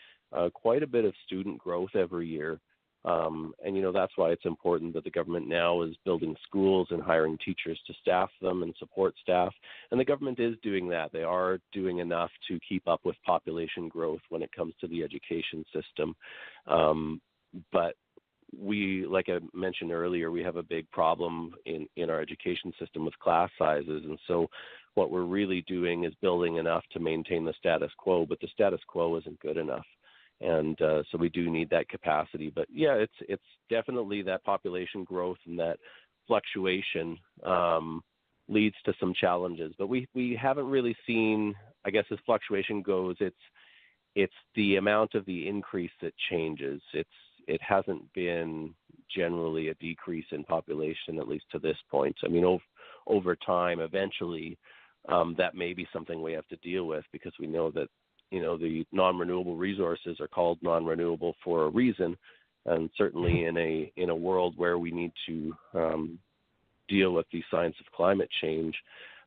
quite a bit of student growth every year. And, that's why it's important that the government now is building schools and hiring teachers to staff them and support staff. And the government is doing that. They are doing enough to keep up with population growth when it comes to the education system. But we, like I mentioned earlier, we have a big problem in our education system with class sizes. And so what we're really doing is building enough to maintain the status quo, but the status quo isn't good enough. And so we do need that capacity. But yeah, it's definitely that population growth and that fluctuation leads to some challenges. But we haven't really seen, I guess, as fluctuation goes, it's the amount of the increase that changes. It hasn't been generally a decrease in population, at least to this point. I mean, over time, eventually, that may be something we have to deal with, because we know that, the non-renewable resources are called non-renewable for a reason. And certainly in a world where we need to deal with the science of climate change,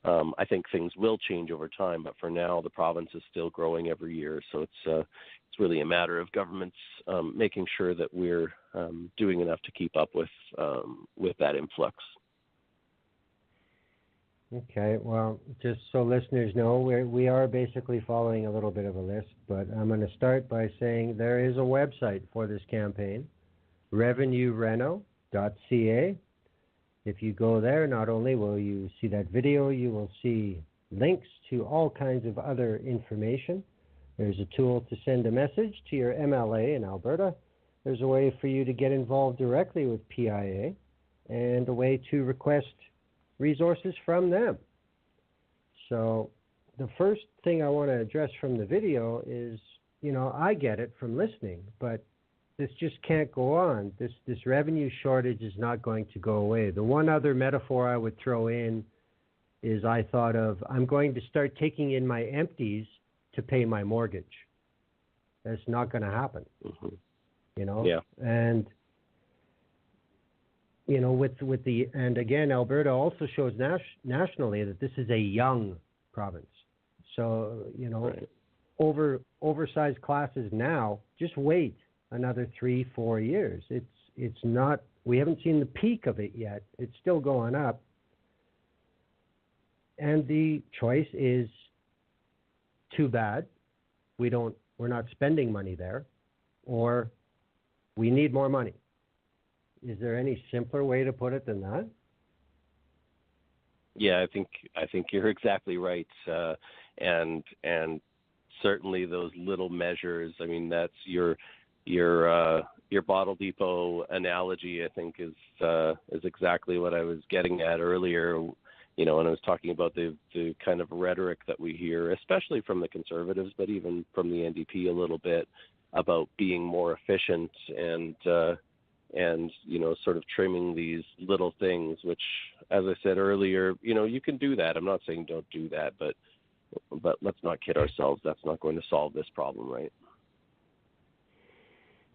I think things will change over time. But for now, the province is still growing every year. So it's really a matter of governments making sure that we're doing enough to keep up with that influx. Okay, well, just so listeners know, we are basically following a little bit of a list, but I'm going to start by saying there is a website for this campaign, revenuereno.ca. If you go there, not only will you see that video, you will see links to all kinds of other information. There's a tool to send a message to your MLA in Alberta. There's a way for you to get involved directly with PIA, and a way to request resources from them. So the first thing I want to address from the video is, I get it from listening, but this just can't go on. This revenue shortage is not going to go away. The one other metaphor I would throw in is I thought of, I'm going to start taking in my empties to pay my mortgage. That's not going to happen. Mm-hmm. Yeah. And and again, Alberta also shows nationally that this is a young province. So, right. Oversized classes now, just wait another 3-4 years. It's not, we haven't seen the peak of it yet. It's still going up. And the choice is too bad. We're not spending money there, or we need more money. Is there any simpler way to put it than that? Yeah, I think you're exactly right, and certainly those little measures. I mean, that's your bottle depot analogy. I think is exactly what I was getting at earlier. When I was talking about the kind of rhetoric that we hear, especially from the Conservatives, but even from the NDP a little bit, about being more efficient and sort of trimming these little things, which, as I said earlier, you can do that. I'm not saying don't do that, but But let's not kid ourselves. That's not going to solve this problem, right?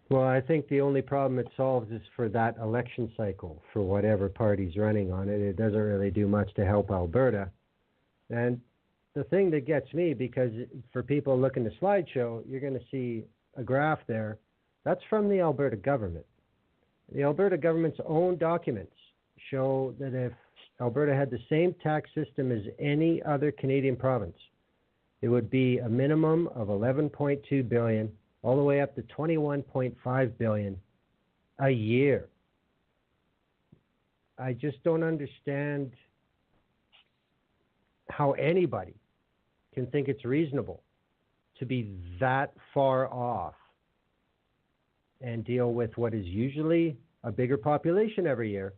Well, I think the only problem it solves is for that election cycle, for whatever party's running on it. It doesn't really do much to help Alberta. And the thing that gets me, because for people looking at the slideshow, you're going to see a graph there. That's from the Alberta government. The Alberta government's own documents show that if Alberta had the same tax system as any other Canadian province, it would be a minimum of $11.2 billion all the way up to $21.5 billion a year. I just don't understand how anybody can think it's reasonable to be that far off and deal with what is usually a bigger population every year.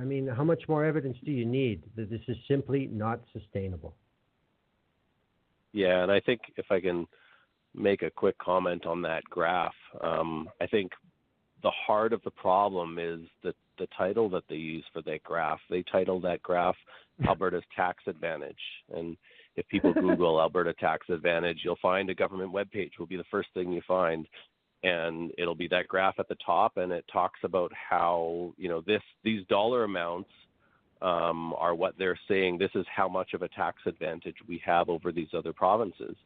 I mean, how much more evidence do you need that this is simply not sustainable? Yeah, and I think if I can make a quick comment on that graph, I think the heart of the problem is the title that they use for that graph. They title that graph Alberta's Tax Advantage. And if people Google Alberta Tax Advantage, you'll find a government webpage will be the first thing you find. And it'll be that graph at the top, and it talks about how, these dollar amounts are what they're saying. This is how much of a tax advantage we have over these other provinces.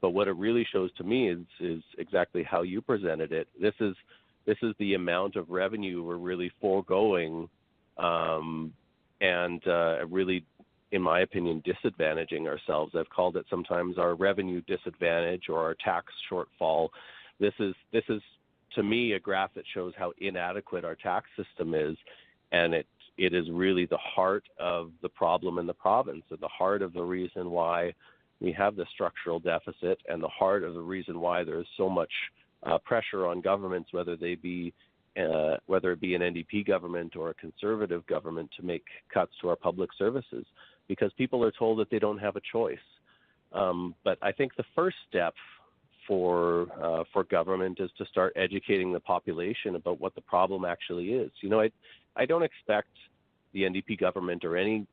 But what it really shows to me is exactly how you presented it. This is the amount of revenue we're really foregoing, and really, in my opinion, disadvantaging ourselves. I've called it sometimes our revenue disadvantage or our tax shortfall. This is to me a graph that shows how inadequate our tax system is, and it is really the heart of the problem in the province, and the heart of the reason why we have the structural deficit, and the heart of the reason why there is so much pressure on governments, whether it be an NDP government or a conservative government, to make cuts to our public services, because people are told that they don't have a choice. But I think the first step for government is to start educating the population about what the problem actually is. I don't expect the NDP government or any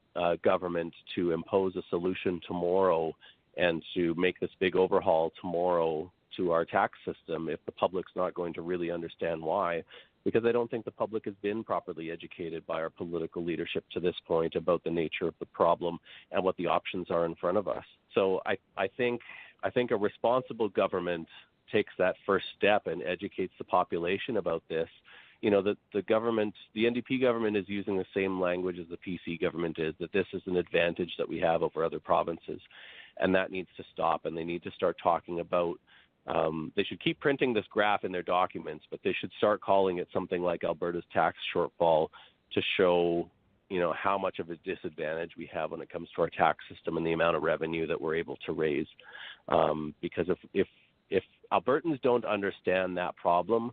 government to impose a solution tomorrow and to make this big overhaul tomorrow to our tax system if the public's not going to really understand why, because I don't think the public has been properly educated by our political leadership to this point about the nature of the problem and what the options are in front of us. So I think a responsible government takes that first step and educates the population about this. The government, the NDP government, is using the same language as the PC government is, that this is an advantage that we have over other provinces, and that needs to stop. And they need to start talking about, they should keep printing this graph in their documents, but they should start calling it something like Alberta's tax shortfall to show, how much of a disadvantage we have when it comes to our tax system and the amount of revenue that we're able to raise. Because if Albertans don't understand that problem,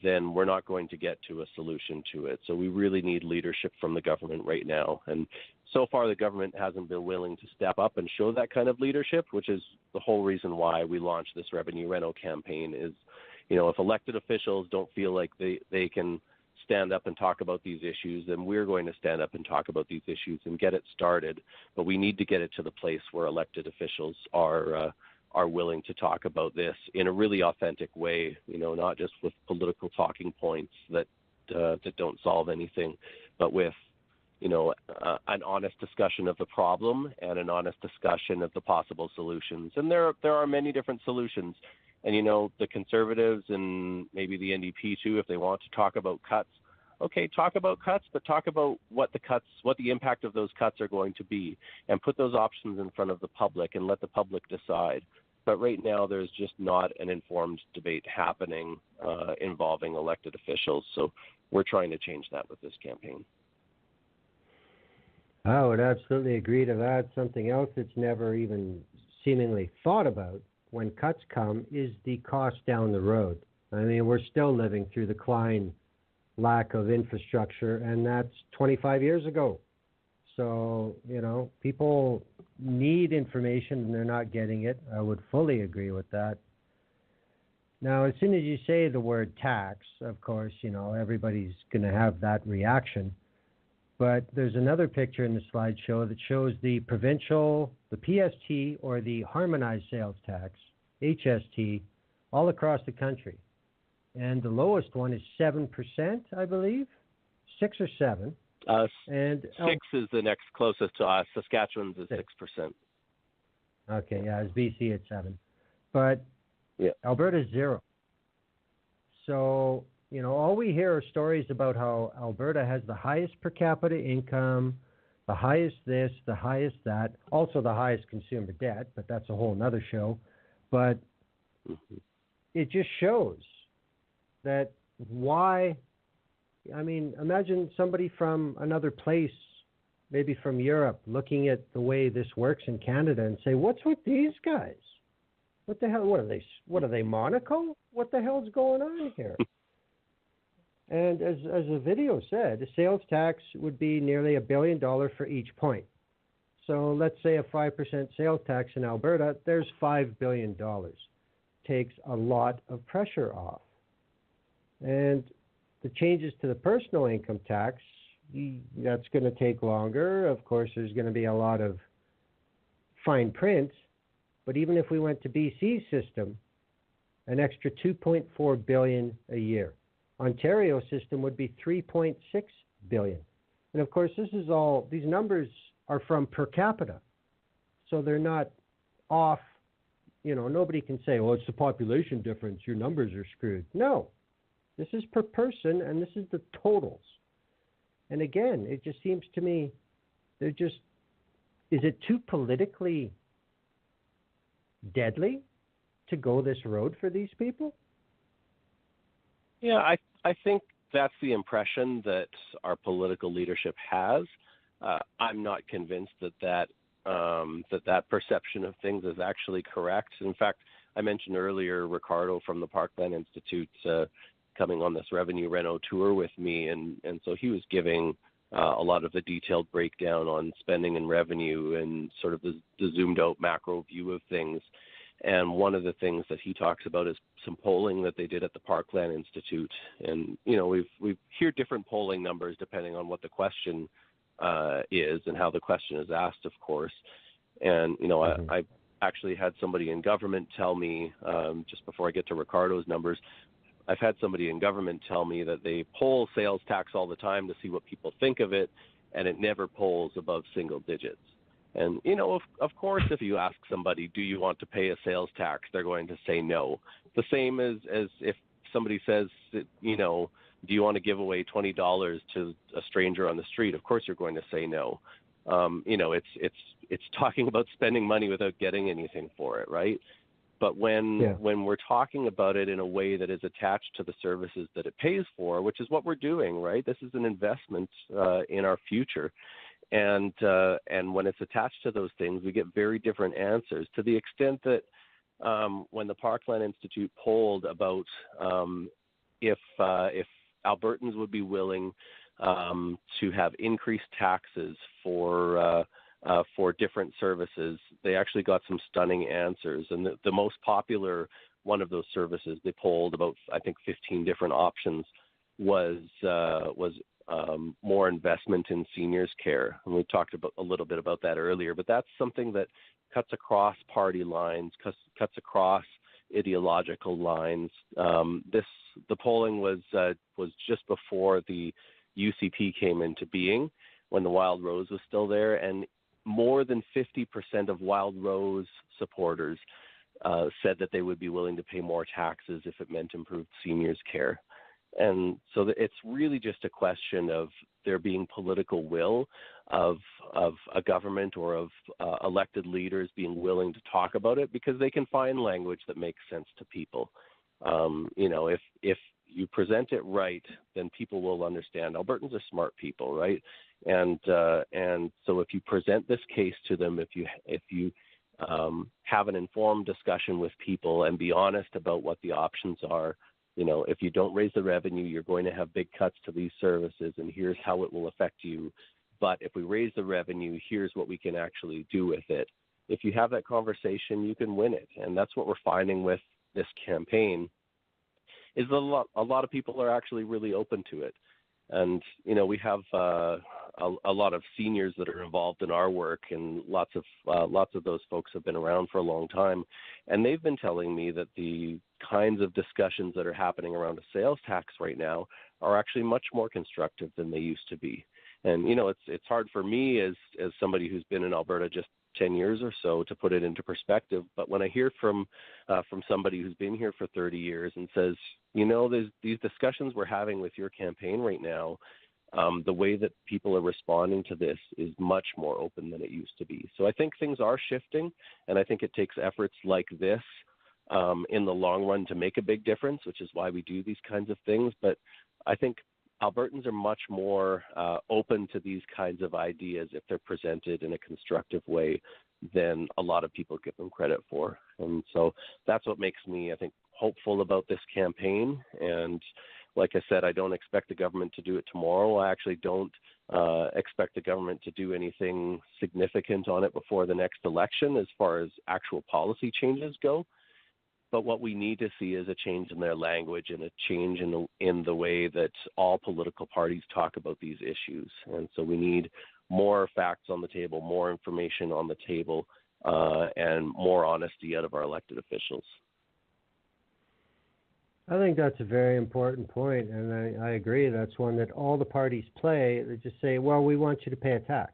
then we're not going to get to a solution to it. So we really need leadership from the government right now. And so far, the government hasn't been willing to step up and show that kind of leadership, which is the whole reason why we launched this revenue reno campaign is, if elected officials don't feel like they can stand up and talk about these issues, then we're going to stand up and talk about these issues and get it started. But we need to get it to the place where elected officials are willing to talk about this in a really authentic way, not just with political talking points that don't solve anything, but with, an honest discussion of the problem and an honest discussion of the possible solutions. And there are many different solutions. And, the Conservatives and maybe the NDP too, if they want to talk about cuts, okay, talk about cuts, but talk about what the impact of those cuts are going to be, and put those options in front of the public and let the public decide. But right now, there's just not an informed debate happening involving elected officials. So we're trying to change that with this campaign. I would absolutely agree to that. Something else that's never even seemingly thought about when cuts come is the cost down the road. I mean, we're still living through the Klein lack of infrastructure, and that's 25 years ago. So, people need information and they're not getting it. I would fully agree with that. Now, as soon as you say the word tax, of course, everybody's going to have that reaction. But there's another picture in the slideshow that shows the provincial, the PST, or the harmonized sales tax, HST, all across the country. And the lowest one is 7%, I believe, 6 or 7. And 6 is the next closest to us. Saskatchewan's is 6%. Okay, yeah, it's BC at 7. But Alberta's 0. So, you know, all we hear are stories about how Alberta has the highest per capita income, the highest this, the highest that, also the highest consumer debt, but that's a whole nother show. But it just shows that why, I mean, imagine somebody from another place, maybe from Europe, looking at the way this works in Canada and say, what's with these guys? What the hell, what are they, Monaco? What the hell's going on here? And as the video said, a sales tax would be nearly $1 billion for each point. So let's say a 5% sales tax in Alberta, there's $5 billion. Takes a lot of pressure off. And the changes to the personal income tax, that's going to take longer. Of course, there's going to be a lot of fine print. But even if we went to BC's system, an extra $2.4 billion a year. Ontario system would be $3.6 billion. And of course, this is all, these numbers are from per capita. So they're not off, you know, nobody can say, well, it's the population difference, your numbers are screwed. No, this is per person and this is the totals. And again, it just seems to me, is it too politically deadly to go this road for these people? Yeah, I think that's the impression that our political leadership has. I'm not convinced that perception of things is actually correct. In fact, I mentioned earlier Ricardo from the Parkland Institute coming on this revenue reno tour with me, and so he was giving a lot of the detailed breakdown on spending and revenue and sort of the zoomed out macro view of things. And one of the things that he talks about is some polling that they did at the Parkland Institute. And, you know, we hear different polling numbers depending on what the question is and how the question is asked, of course. And, you know, I actually had somebody in government tell me, just before I get to Ricardo's numbers, I've had somebody in government tell me that they poll sales tax all the time to see what people think of it, and it never polls above single digits. And, you know, of course, if you ask somebody, do you want to pay a sales tax, they're going to say no. The same as if somebody says, you know, do you want to give away $20 to a stranger on the street? Of course, you're going to say no. You know, it's talking about spending money without getting anything for it, right? But when we're talking about it in a way that is attached to the services that it pays for, which is what we're doing, right? This is an investment in our future. And when it's attached to those things, we get very different answers, to the extent that when the Parkland Institute polled about if Albertans would be willing to have increased taxes for different services, they actually got some stunning answers. And the most popular one of those services, they polled about, I think, 15 different options, was more investment in seniors care. And we talked about a little bit about that earlier, but that's something that cuts across party lines, cuts across ideological lines. The polling was just before the UCP came into being, when the Wild Rose was still there, and more than 50% of Wild Rose supporters said that they would be willing to pay more taxes if it meant improved seniors care. And so it's really just a question of there being political will of a government or of elected leaders being willing to talk about it, because they can find language that makes sense to people. You know, if you present it right, then people will understand. Albertans are smart people, right? And so if you present this case to them, if you have an informed discussion with people and be honest about what the options are. You know, if you don't raise the revenue, you're going to have big cuts to these services, and here's how it will affect you. But if we raise the revenue, here's what we can actually do with it. If you have that conversation, you can win it. And that's what we're finding with this campaign, is a lot of people are actually really open to it. And we have a lot of seniors that are involved in our work, and lots of those folks have been around for a long time, and they've been telling me that the kinds of discussions that are happening around a sales tax right now are actually much more constructive than they used to be. And it's hard for me as somebody who's been in Alberta just 10 years or so to put it into perspective. But when I hear from somebody who's been here for 30 years and says, there's these discussions we're having with your campaign right now, the way that people are responding to this is much more open than it used to be. So I think things are shifting, and I think it takes efforts like this in the long run to make a big difference, which is why we do these kinds of things. But I think Albertans are much more open to these kinds of ideas if they're presented in a constructive way than a lot of people give them credit for. And so that's what makes me, I think, hopeful about this campaign. And like I said, I don't expect the government to do it tomorrow. I actually don't expect the government to do anything significant on it before the next election as far as actual policy changes go. But what we need to see is a change in their language and a change in the way that all political parties talk about these issues. And so we need more facts on the table, more information on the table, and more honesty out of our elected officials. I think that's a very important point, and I agree. That's one that all the parties play. They just say, well, we want you to pay a tax.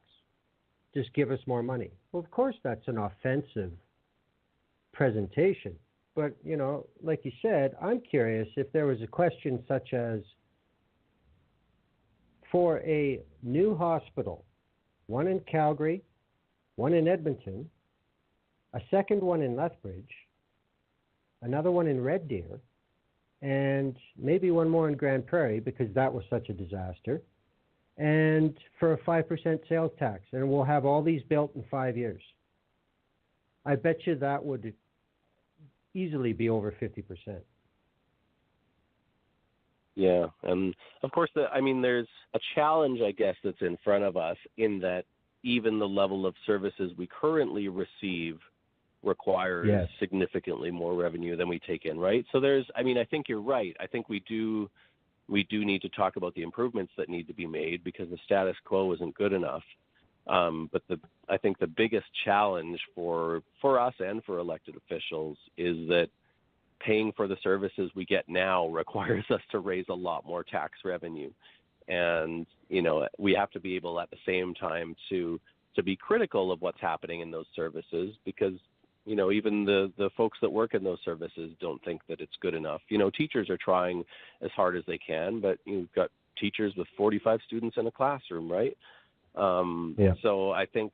Just give us more money. Well, of course, that's an offensive presentation. But, like you said, I'm curious if there was a question such as, for a new hospital, one in Calgary, one in Edmonton, a second one in Lethbridge, another one in Red Deer, and maybe one more in Grand Prairie because that was such a disaster, and for a 5% sales tax, and we'll have all these built in 5 years. I bet you that would easily be over 50%. Yeah, and of course, there's a challenge, I guess, that's in front of us in that even the level of services we currently receive requires significantly more revenue than we take in, right? So I think you're right. I think we do need to talk about the improvements that need to be made because the status quo isn't good enough. But I think the biggest challenge for us and for elected officials is that paying for the services we get now requires us to raise a lot more tax revenue. And, we have to be able at the same time to be critical of what's happening in those services because, even the folks that work in those services don't think that it's good enough. Teachers are trying as hard as they can, but you've got teachers with 45 students in a classroom, right? So I think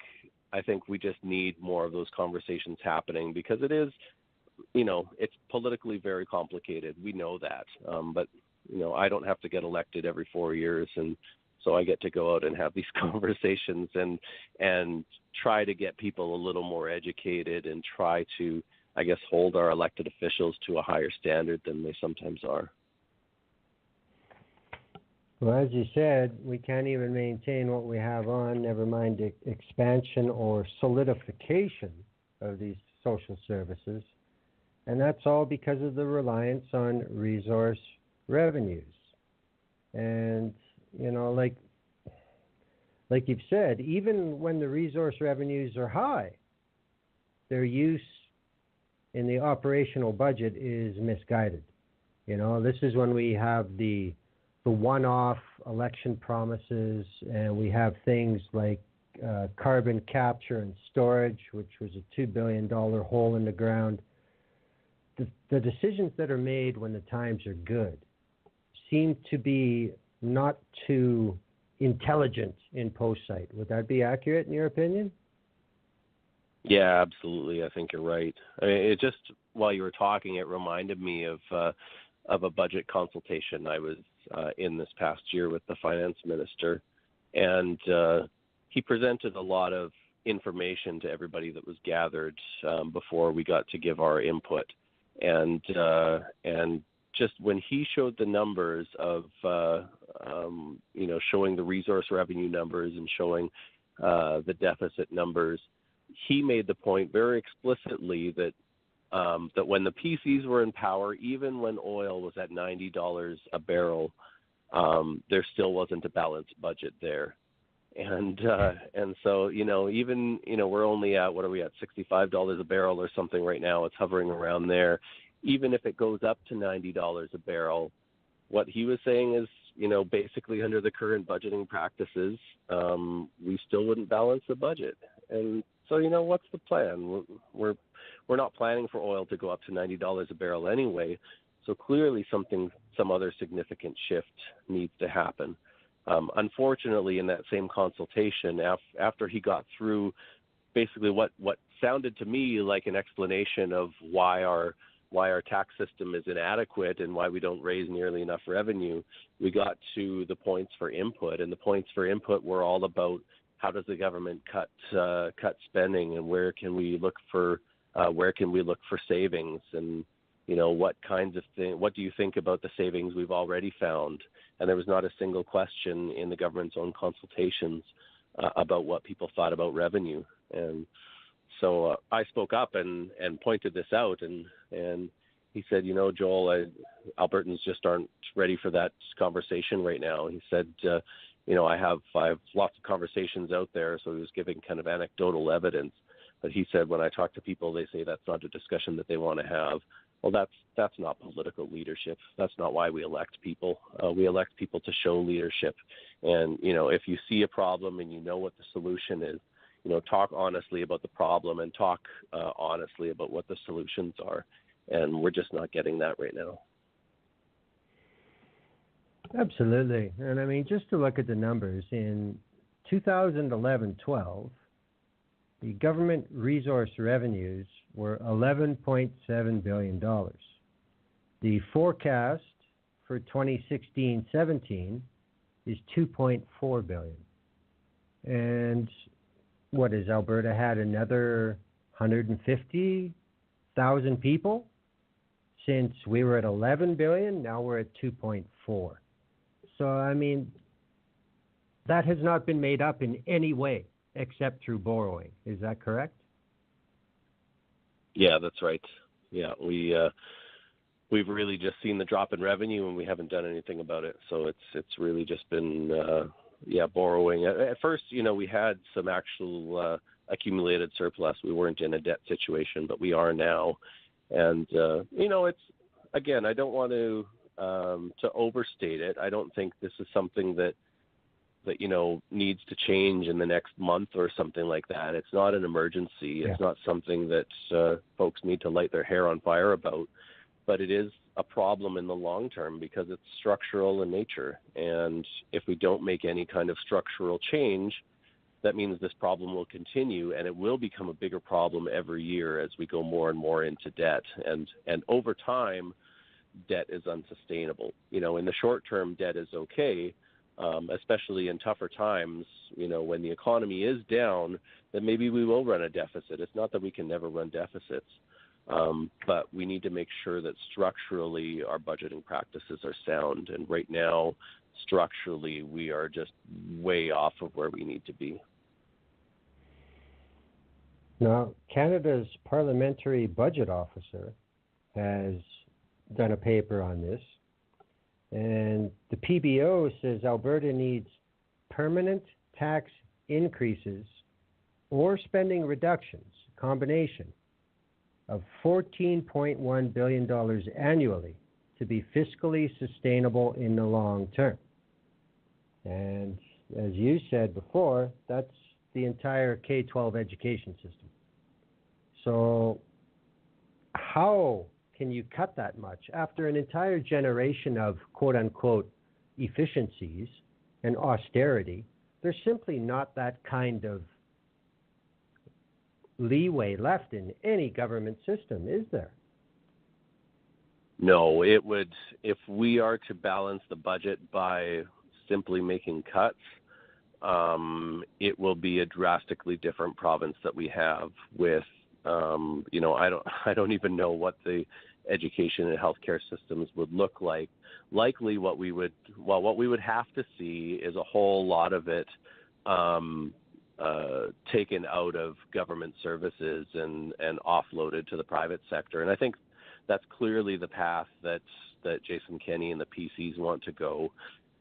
we just need more of those conversations happening because it is, it's politically very complicated. We know that. But, I don't have to get elected every 4 years. And so I get to go out and have these conversations and try to get people a little more educated and try to, I guess, hold our elected officials to a higher standard than they sometimes are. Well, as you said, we can't even maintain what we have on, never mind expansion or solidification of these social services. And that's all because of the reliance on resource revenues. And, like you've said, even when the resource revenues are high, their use in the operational budget is misguided. This is when we have the one-off election promises, and we have things like carbon capture and storage, which was a $2 billion hole in the ground. The decisions that are made when the times are good seem to be not too intelligent in post-sight. Would that be accurate in your opinion? Yeah, absolutely. I think you're right. It just, while you were talking, it reminded me of a budget consultation I was in this past year with the finance minister. And he presented a lot of information to everybody that was gathered before we got to give our input. And just when he showed the numbers of, showing the resource revenue numbers and showing the deficit numbers, he made the point very explicitly that that when the PCs were in power, even when oil was at $90 a barrel, there still wasn't a balanced budget there. And so, even, we're only at, what are we at, $65 a barrel or something right now. It's hovering around there. Even if it goes up to $90 a barrel, what he was saying is, basically under the current budgeting practices, we still wouldn't balance the budget. And so, what's the plan? We're not planning for oil to go up to $90 a barrel anyway. So clearly some other significant shift needs to happen. Unfortunately, in that same consultation, after he got through basically what sounded to me like an explanation of why our tax system is inadequate and why we don't raise nearly enough revenue, we got to the points for input, and the points for input were all about how does the government cut spending, and where can we look for savings, and what kinds of what do you think about the savings we've already found? And there was not a single question in the government's own consultations about what people thought about revenue. And so I spoke up and pointed this out, and he said, Joel, Albertans just aren't ready for that conversation right now. He said, I have lots of conversations out there, so he was giving kind of anecdotal evidence. But he said, when I talk to people, they say that's not a discussion that they want to have. Well, that's not political leadership. That's not why we elect people. We elect people to show leadership. And, if you see a problem and you know what the solution is, talk honestly about the problem and talk honestly about what the solutions are. And we're just not getting that right now. Absolutely. And I mean, just to look at the numbers, in 2011-12, the government resource revenues were $11.7 billion. The forecast for 2016-17 is $2.4 billion. And what is Alberta had another 150,000 people since we were at 11 billion, now we're at 2.4. So, I mean, that has not been made up in any way except through borrowing. Is that correct? Yeah, that's right. Yeah, we've really just seen the drop in revenue, and we haven't done anything about it. So it's really just been borrowing. At first, we had some actual accumulated surplus. We weren't in a debt situation, but we are now. And it's, again, I don't want to overstate it. I don't think this is something that needs to change in the next month or something like that. It's not an emergency. It's not something that folks need to light their hair on fire about, but it is a problem in the long term because it's structural in nature. And if we don't make any kind of structural change, that means this problem will continue, and it will become a bigger problem every year as we go more and more into debt. And over time, debt is unsustainable. In the short term, debt is okay. Especially in tougher times, when the economy is down, then maybe we will run a deficit. It's not that we can never run deficits, but we need to make sure that structurally our budgeting practices are sound. And right now, structurally, we are just way off of where we need to be. Now, Canada's Parliamentary Budget Officer has done a paper on this. And the PBO says Alberta needs permanent tax increases or spending reductions, a combination of $14.1 billion annually to be fiscally sustainable in the long term. And as you said before, that's the entire K-12 education system. So how can you cut that much after an entire generation of quote-unquote efficiencies and austerity? There's simply not that kind of leeway left in any government system, is there? No, it would, if we are to balance the budget by simply making cuts, it will be a drastically different province that we have with, I don't even know what the education and healthcare systems would look like. Likely what we would have to see is a whole lot of it taken out of government services and offloaded to the private sector. And I think that's clearly the path that Jason Kenney and the PCs want to go.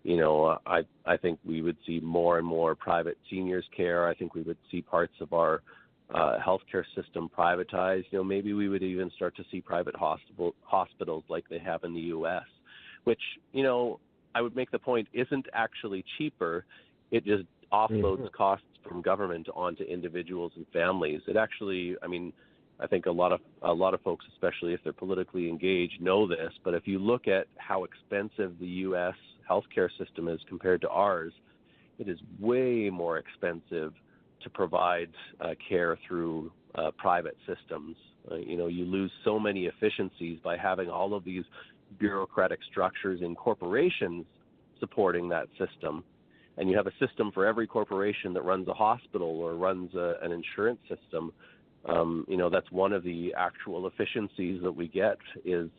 I think we would see more and more private seniors care. I think we would see parts of our healthcare system privatized. Maybe we would even start to see private hospitals like they have in the U.S., which, I would make the point isn't actually cheaper. It just offloads costs from government onto individuals and families. It actually, I think a lot of folks, especially if they're politically engaged, know this. But if you look at how expensive the U.S. healthcare system is compared to ours, it is way more expensive to provide care through private systems. You lose so many efficiencies by having all of these bureaucratic structures in corporations supporting that system. And you have a system for every corporation that runs a hospital or runs an insurance system. That's one of the actual efficiencies that we get is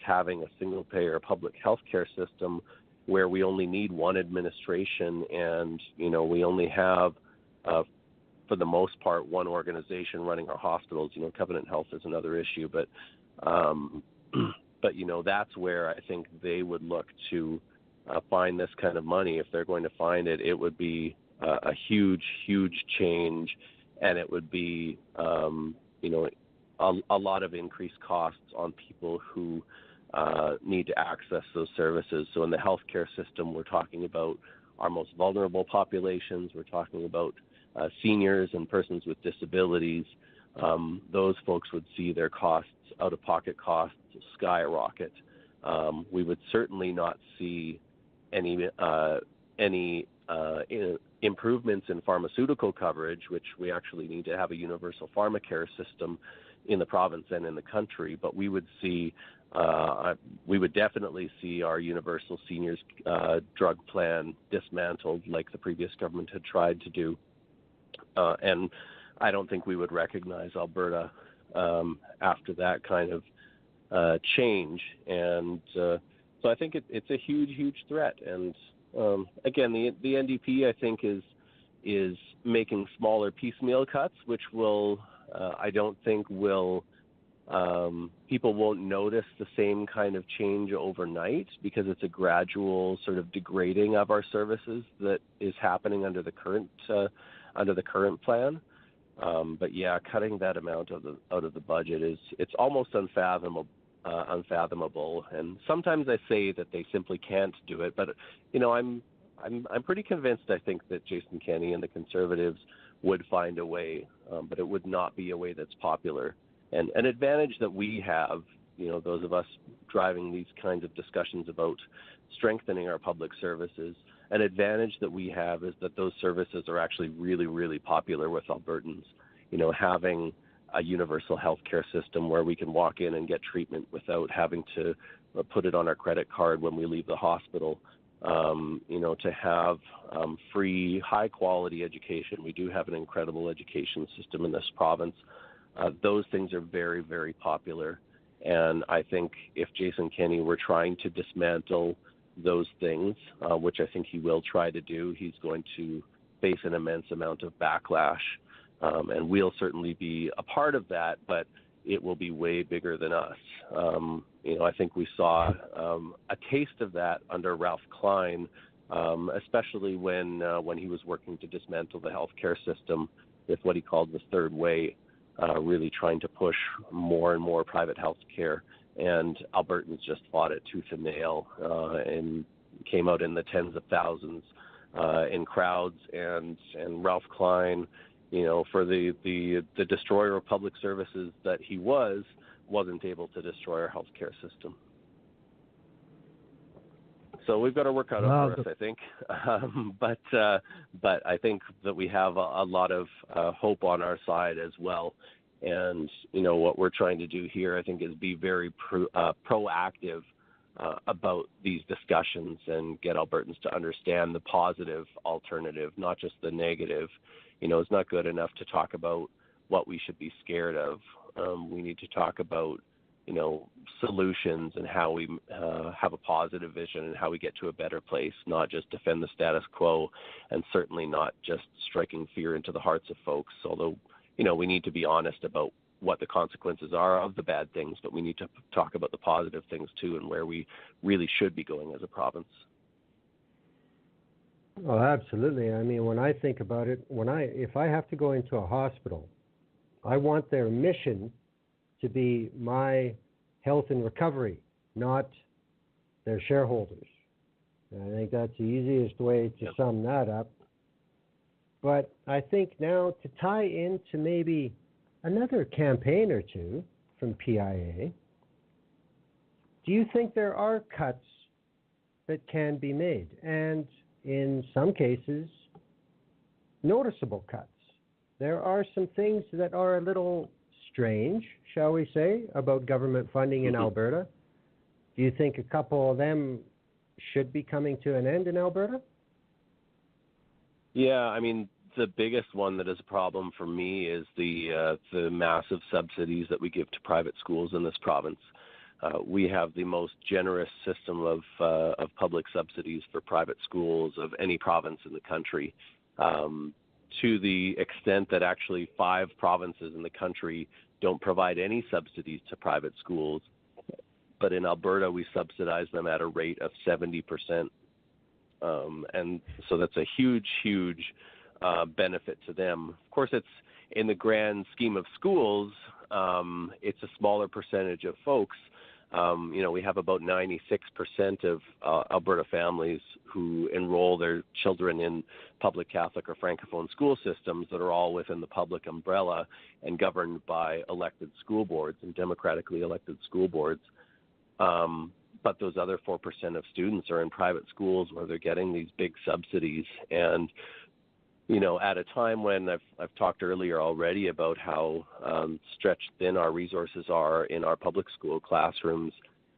having a single payer public health care system where we only need one administration and, we only have, for the most part, one organization running our hospitals. Covenant Health is another issue, but that's where I think they would look to find this kind of money. If they're going to find it, it would be a huge, huge change, and it would be, a lot of increased costs on people who need to access those services. So in the healthcare system, we're talking about our most vulnerable populations. We're talking about seniors and persons with disabilities. Those folks would see their costs, out-of-pocket costs, skyrocket. We would certainly not see any improvements in pharmaceutical coverage, which we actually need to have a universal pharmacare system in the province and in the country. But we would definitely see our universal seniors drug plan dismantled, like the previous government had tried to do. And I don't think we would recognize Alberta after that kind of change. And so I think it's a huge, huge threat. And again, the NDP, I think, is making smaller piecemeal cuts, which will, I don't think will, people won't notice the same kind of change overnight because it's a gradual sort of degrading of our services that is happening under the current plan. But yeah, cutting that amount out of the budget it's almost unfathomable. And sometimes I say that they simply can't do it, but I'm pretty convinced. I think that Jason Kenney and the Conservatives would find a way, but it would not be a way that's popular. And an advantage that we have, those of us driving these kinds of discussions about strengthening our public services, an advantage that we have is that those services are actually really, really popular with Albertans. Having a universal healthcare system where we can walk in and get treatment without having to put it on our credit card when we leave the hospital. To have free, high-quality education. We do have an incredible education system in this province. Those things are very, very popular. And I think if Jason Kenney were trying to dismantle those things, which I think he will try to do, he's going to face an immense amount of backlash. And we'll certainly be a part of that, but it will be way bigger than us. I think we saw a taste of that under Ralph Klein, especially when he was working to dismantle the healthcare system with what he called the third way, really trying to push more and more private health care. And Albertans just fought it tooth and nail and came out in the tens of thousands in crowds. And Ralph Klein, for the destroyer of public services that he wasn't able to destroy our healthcare system. So we've got to work out for us, I think. But I think that we have a lot of hope on our side as well. And, what we're trying to do here, I think, is be very proactive about these discussions and get Albertans to understand the positive alternative, not just the negative. It's not good enough to talk about what we should be scared of. We need to talk about, solutions and how we have a positive vision and how we get to a better place, not just defend the status quo and certainly not just striking fear into the hearts of folks. Although, we need to be honest about what the consequences are of the bad things, but we need to talk about the positive things too and where we really should be going as a province. Oh, absolutely. I mean, when I think about it, if I have to go into a hospital, I want their mission to be my health and recovery, not their shareholders. And I think that's the easiest way to sum that up. But I think now to tie into maybe another campaign or two from PIA, do you think there are cuts that can be made? And in some cases, noticeable cuts. There are some things that are a little strange, shall we say, about government funding in Alberta. Do you think a couple of them should be coming to an end in Alberta? Yeah, I mean, the biggest one that is a problem for me is the massive subsidies that we give to private schools in this province. We have the most generous system of public subsidies for private schools of any province in the country, to the extent that actually 5 provinces in the country don't provide any subsidies to private schools. But in Alberta, we subsidize them at a rate of 70%. And so that's a huge, huge benefit to them. Of course, it's in the grand scheme of schools, it's a smaller percentage of folks. We have about 96% of Alberta families who enroll their children in public Catholic or Francophone school systems that are all within the public umbrella and governed by elected school boards and democratically elected school boards. But those other 4% of students are in private schools where they're getting these big subsidies. And, at a time when I've talked earlier already about how stretched thin our resources are in our public school classrooms,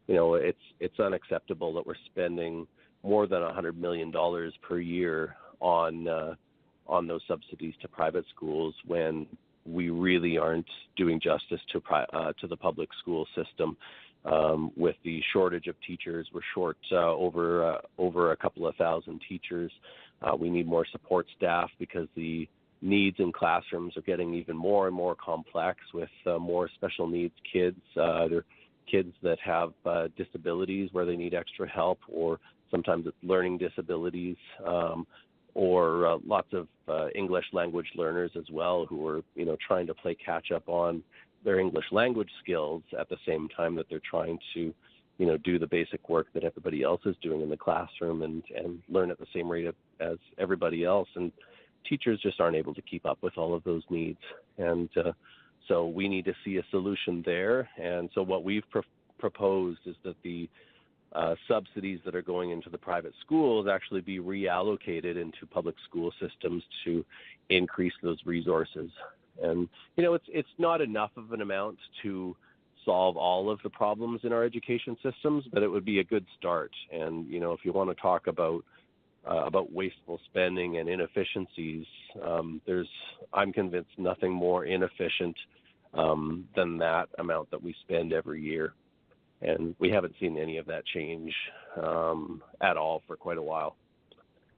it's unacceptable that we're spending more than $100 million per year on those subsidies to private schools when we really aren't doing justice to the public school system. With the shortage of teachers, we're short over a couple of thousand teachers. We need more support staff because the needs in classrooms are getting even more and more complex with more special needs kids. They're kids that have disabilities where they need extra help, or sometimes it's learning disabilities, or lots of English language learners as well who are, trying to play catch up on their English language skills at the same time that they're trying to, do the basic work that everybody else is doing in the classroom and learn at the same rate as everybody else. And teachers just aren't able to keep up with all of those needs. And so we need to see a solution there. And so what we've proposed is that the subsidies that are going into the private schools actually be reallocated into public school systems to increase those resources. And, it's not enough of an amount to solve all of the problems in our education systems, but it would be a good start. And, if you want to talk about wasteful spending and inefficiencies, I'm convinced nothing more inefficient than that amount that we spend every year. And we haven't seen any of that change at all for quite a while.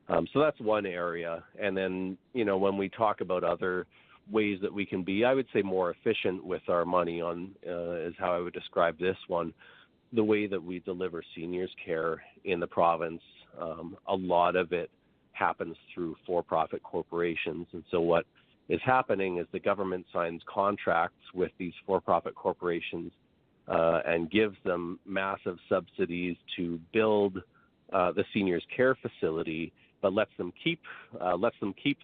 So that's one area. And then, when we talk about other ways that we can be, I would say, more efficient with our money is how I would describe this one. The way that we deliver seniors care in the province, a lot of it happens through for-profit corporations. And so what is happening is the government signs contracts with these for-profit corporations and gives them massive subsidies to build the seniors care facility, but lets them keep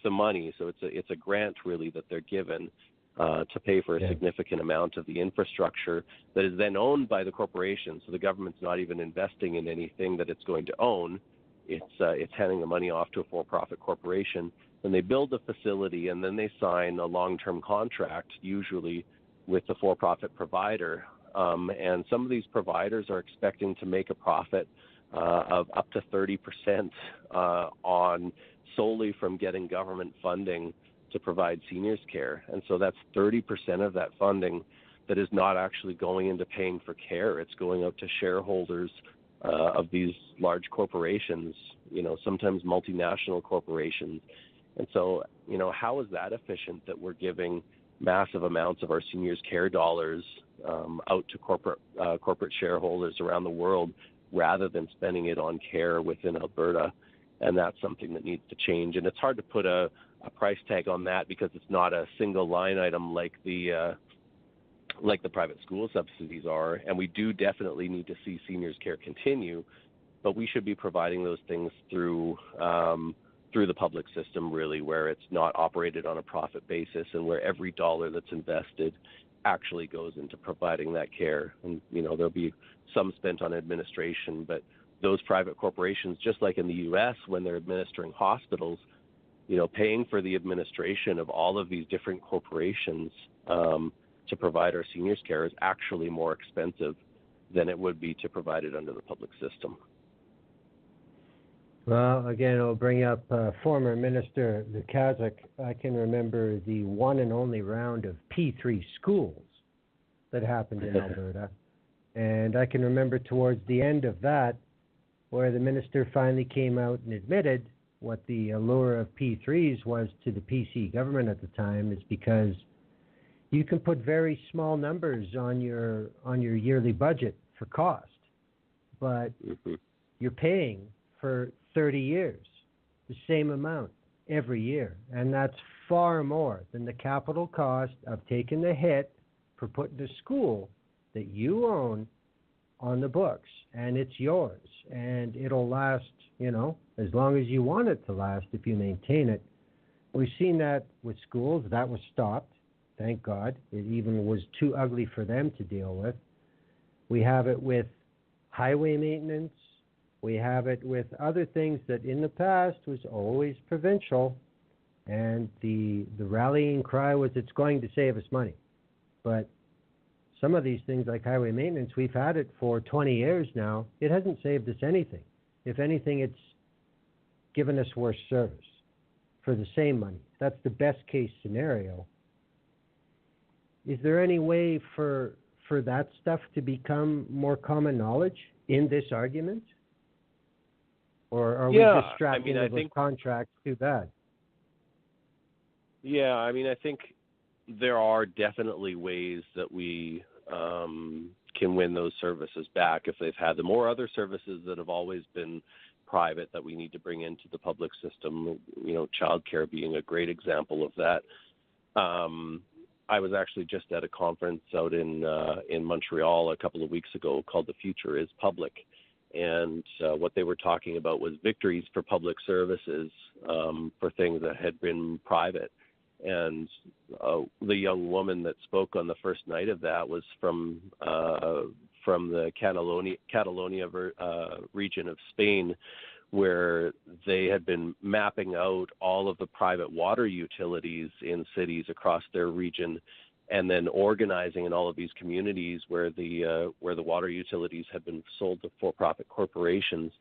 the money. So it's a grant really that they're given to pay for a significant amount of the infrastructure that is then owned by the corporation. So the government's not even investing in anything that it's going to own. It's handing the money off to a for-profit corporation. Then they build the facility, and then they sign a long-term contract, usually with the for-profit provider. And some of these providers are expecting to make a profit of up to 30% on solely from getting government funding to provide seniors care. And so that's 30% of that funding that is not actually going into paying for care. It's going out to shareholders of these large corporations, sometimes multinational corporations. And so, how is that efficient that we're giving massive amounts of our seniors care dollars out to corporate shareholders around the world rather than spending it on care within Alberta? and that's something that needs to change. And it's hard to put a price tag on that because it's not a single line item like the private school subsidies are. And we do definitely need to see seniors care continue, but we should be providing those things through the public system, really, where it's not operated on a profit basis and where every dollar that's invested actually goes into providing that care. And, there'll be some spent on administration, but those private corporations, just like in the U.S. when they're administering hospitals, paying for the administration of all of these different corporations to provide our seniors care is actually more expensive than it would be to provide it under the public system. Well, again, I'll bring up former Minister Lukaszuk. I can remember the one and only round of P3 schools that happened in Alberta. And I can remember towards the end of that, where the minister finally came out and admitted what the allure of P3s was to the PC government at the time, is because you can put very small numbers on your yearly budget for cost, but you're paying for 30 years the same amount every year, and that's far more than the capital cost of taking the hit for putting a school that you own on the books, and it's yours, and it'll last, as long as you want it to last if you maintain it. We've seen that with schools. That was stopped, thank God. It even was too ugly for them to deal with. We have it with highway maintenance. We have it with other things that in the past was always provincial, and the rallying cry was it's going to save us money. But some of these things like highway maintenance, we've had it for 20 years now. It hasn't saved us anything. If anything, it's given us worse service for the same money. That's the best case scenario. Is there any way for that stuff to become more common knowledge in this argument? Or are we just strapped into those contracts too bad? Yeah, I think there are definitely ways that we can win those services back if they've had them, or other services that have always been private that we need to bring into the public system, childcare being a great example of that. I was actually just at a conference out in Montreal a couple of weeks ago called The Future is Public. And what they were talking about was victories for public services for things that had been private. And the young woman that spoke on the first night of that was from the Catalonia region of Spain, where they had been mapping out all of the private water utilities in cities across their region, and then organizing in all of these communities where the water utilities had been sold to for-profit corporations,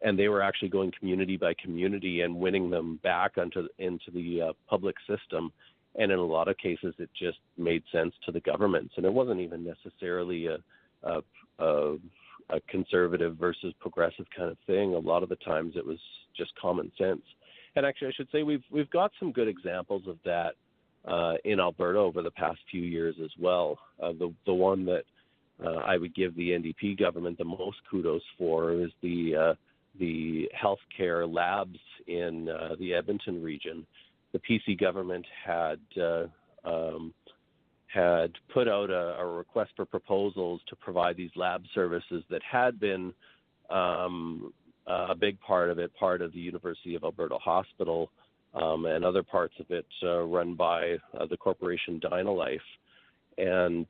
and they were actually going community by community and winning them back into the public system. And in a lot of cases, it just made sense to the governments, and it wasn't even necessarily a conservative versus progressive kind of thing. A lot of the times, it was just common sense. And actually, I should say we've got some good examples of that in Alberta over the past few years as well. The one that I would give the NDP government the most kudos for is the healthcare labs in the Edmonton region. The PC government had put out a request for proposals to provide these lab services that had been a big part of the University of Alberta Hospital, and other parts of it run by the corporation Dynalife. And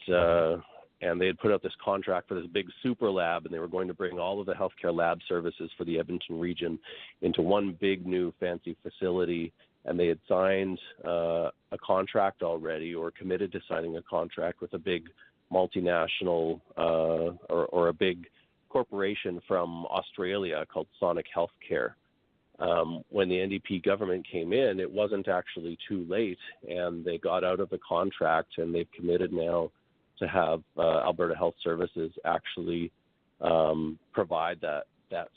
they had put out this contract for this big super lab, and they were going to bring all of the healthcare lab services for the Edmonton region into one big new fancy facility. And they had signed a contract already, or committed to signing a contract with a big multinational or a big corporation from Australia called Sonic Healthcare. When the NDP government came in, it wasn't actually too late, and they got out of the contract, and they've committed now to have Alberta Health Services actually provide that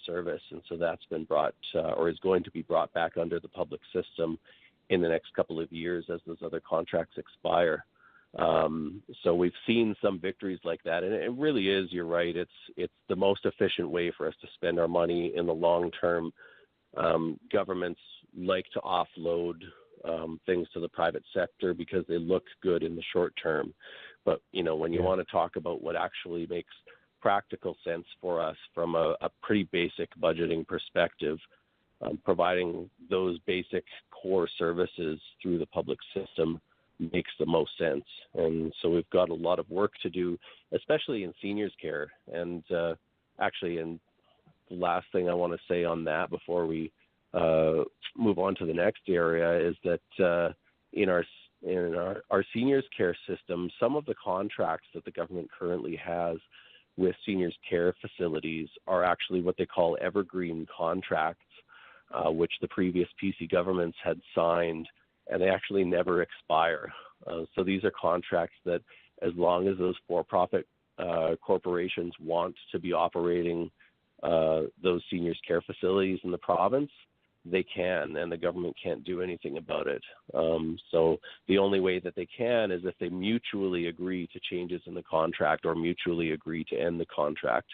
service. And so that's been brought or is going to be brought back under the public system in the next couple of years as those other contracts expire. So we've seen some victories like that, and it really is, you're right, it's the most efficient way for us to spend our money in the long term Governments like to offload things to the private sector because they look good in the short term. But, when you want to talk about what actually makes practical sense for us from a pretty basic budgeting perspective, providing those basic core services through the public system makes the most sense. And so we've got a lot of work to do, especially in seniors care. And and the last thing I want to say on that before we move on to the next area is that in our seniors care system, some of the contracts that the government currently has with seniors care facilities are actually what they call evergreen contracts, which the previous PC governments had signed, and they actually never expire. So these are contracts that, as long as those for-profit corporations want to be operating those seniors care facilities in the province, they can, and the government can't do anything about it. So the only way that they can is if they mutually agree to changes in the contract or mutually agree to end the contract.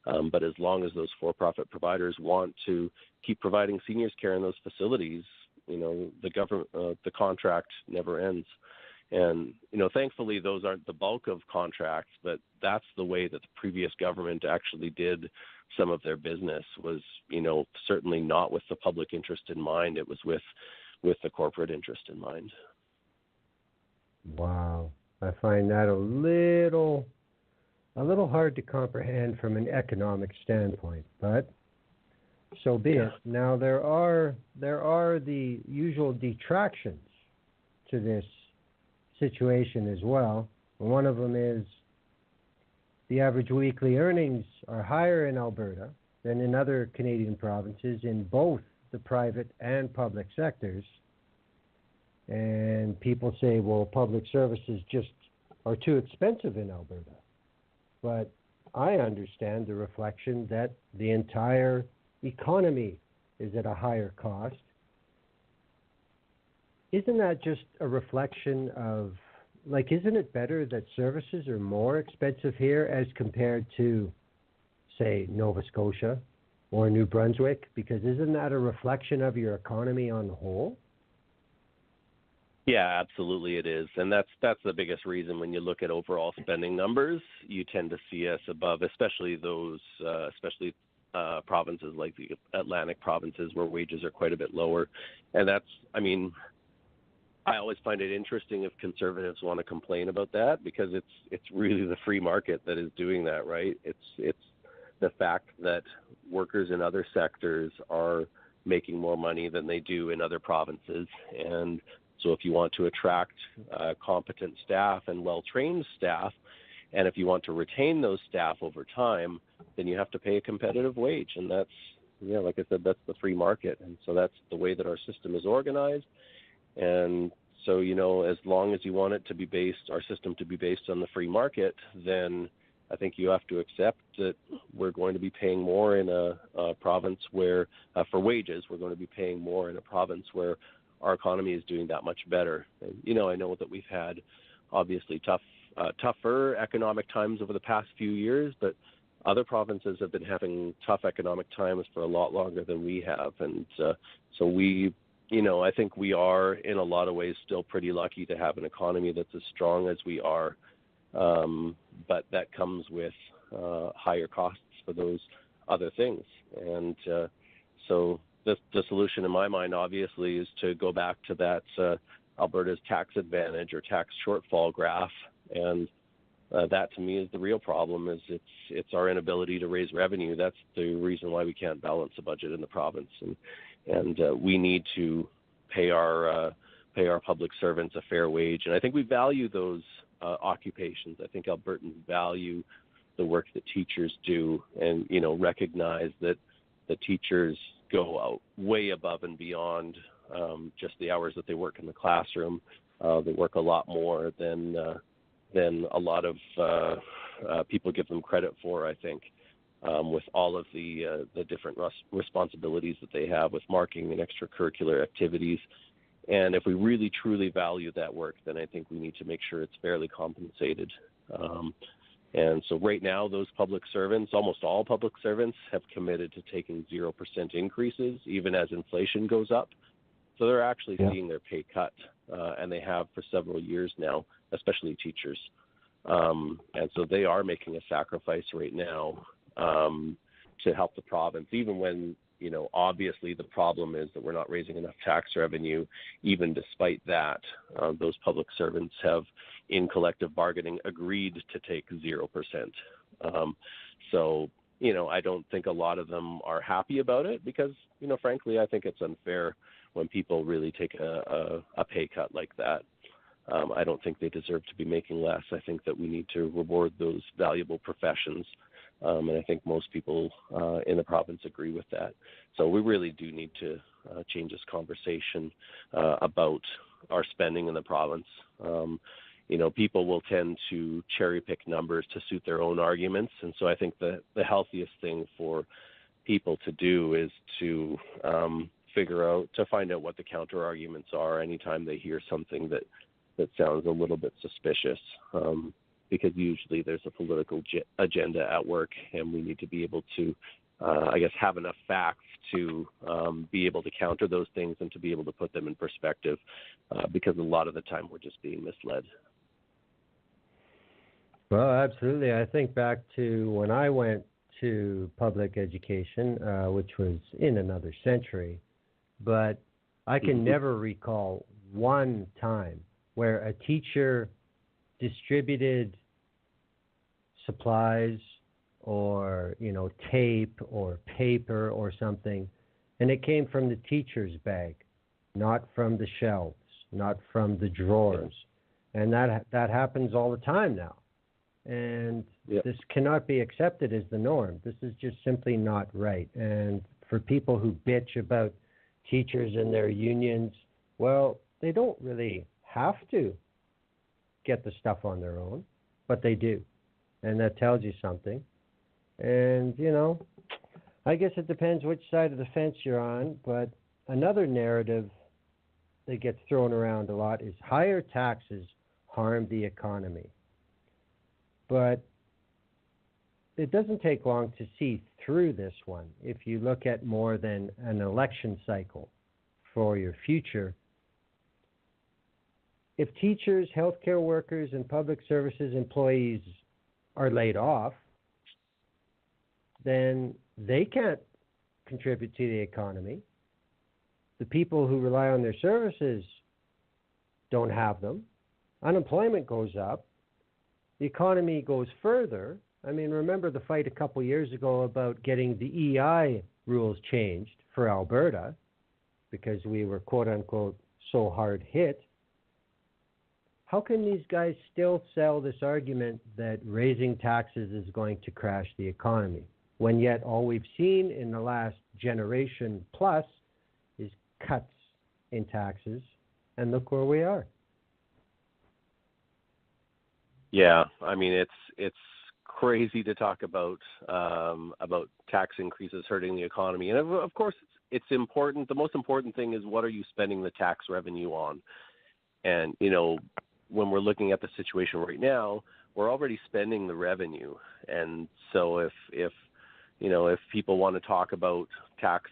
But as long as those for-profit providers want to keep providing seniors care in those facilities, the contract never ends. And, thankfully those aren't the bulk of contracts, but that's the way that the previous government actually did some of their business was, certainly not with the public interest in mind. It was with the corporate interest in mind. Wow. I find that a little hard to comprehend from an economic standpoint, but so be it. Now there are the usual detractions to this situation as well. One of them is the average weekly earnings are higher in Alberta than in other Canadian provinces in both the private and public sectors. And people say, well, public services just are too expensive in Alberta. But I understand the reflection that the entire economy is at a higher cost. Isn't that just a reflection of, isn't it better that services are more expensive here as compared to, say, Nova Scotia or New Brunswick? Because isn't that a reflection of your economy on the whole? Yeah, absolutely it is. And that's the biggest reason when you look at overall spending numbers, you tend to see us above, especially those, provinces like the Atlantic provinces where wages are quite a bit lower. And I always find it interesting if conservatives want to complain about that, because it's really the free market that is doing that, right? It's the fact that workers in other sectors are making more money than they do in other provinces. And so if you want to attract competent staff and well-trained staff, and if you want to retain those staff over time, then you have to pay a competitive wage. And that's, like I said, that's the free market. And so that's the way that our system is organized. And so, as long as you want it to be our system to be based on the free market, then I think you have to accept that we're going to be paying more in a province where, for wages, we're going to be paying more in a province where our economy is doing that much better. And, I know that we've had obviously tougher economic times over the past few years, but other provinces have been having tough economic times for a lot longer than we have. And so we, I think we are in a lot of ways still pretty lucky to have an economy that's as strong as we are. But that comes with higher costs for those other things. And so the solution in my mind, obviously, is to go back to that Alberta's tax advantage or tax shortfall graph. And that, to me, is the real problem. Is it's our inability to raise revenue. That's the reason why we can't balance a budget in the province. And we need to pay our public servants a fair wage. And I think we value those occupations. I think Albertans value the work that teachers do, and recognize that the teachers go out way above and beyond just the hours that they work in the classroom. They work a lot more than a lot of people give them credit for, I think, with all of the different responsibilities that they have with marking and extracurricular activities. And if we really, truly value that work, then I think we need to make sure it's fairly compensated. And so right now, those public servants, almost all public servants, have committed to taking 0% increases, even as inflation goes up. So they're actually seeing their pay cut, and they have for several years now, especially teachers. And so they are making a sacrifice right now to help the province, even when, obviously the problem is that we're not raising enough tax revenue. Even despite that, those public servants have, in collective bargaining, agreed to take 0%. So, I don't think a lot of them are happy about it because, frankly, I think it's unfair when people really take a pay cut like that. I don't think they deserve to be making less. I think that we need to reward those valuable professions. And I think most people in the province agree with that. So we really do need to change this conversation about our spending in the province. People will tend to cherry pick numbers to suit their own arguments. And so I think the healthiest thing for people to do is to find out what the counter arguments are anytime they hear something that sounds a little bit suspicious, because usually there's a political agenda at work, and we need to be able to, have enough facts to be able to counter those things and to be able to put them in perspective, because a lot of the time we're just being misled. Well, absolutely. I think back to when I went to public education, which was in another century, but I can never recall one time where a teacher distributed supplies or, tape or paper or something, and it came from the teacher's bag, not from the shelves, not from the drawers. And that happens all the time now. And this cannot be accepted as the norm. This is just simply not right. And for people who bitch about teachers and their unions, well, they don't really have to get the stuff on their own, but they do. And that tells you something. And, I guess it depends which side of the fence you're on, but another narrative that gets thrown around a lot is higher taxes harm the economy. But it doesn't take long to see through this one. If you look at more than an election cycle for your future, if teachers, healthcare workers, and public services employees are laid off, then they can't contribute to the economy. The people who rely on their services don't have them. Unemployment goes up. The economy goes further. I mean, remember the fight a couple years ago about getting the EI rules changed for Alberta because we were, quote unquote, so hard hit. How can these guys still sell this argument that raising taxes is going to crash the economy, when yet all we've seen in the last generation plus is cuts in taxes, and look where we are? Yeah, I mean, it's crazy to talk about tax increases hurting the economy, and of course it's important. The most important thing is, what are you spending the tax revenue on? And when we're looking at the situation right now, we're already spending the revenue, and so if people want to talk about tax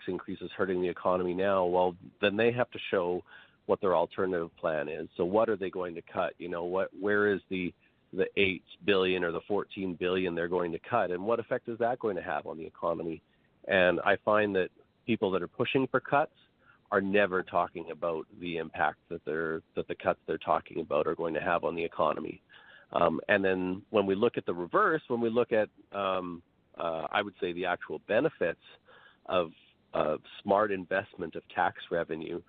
increases hurting the economy now, well, then they have to show what their alternative plan is. So what are they going to cut? Where is the $8 billion or the $14 billion they're going to cut, and what effect is that going to have on the economy? And I find that people that are pushing for cuts are never talking about the impact that the cuts they're talking about are going to have on the economy. And then when we look at the reverse, when we look at, I would say, the actual benefits of smart investment of tax revenue,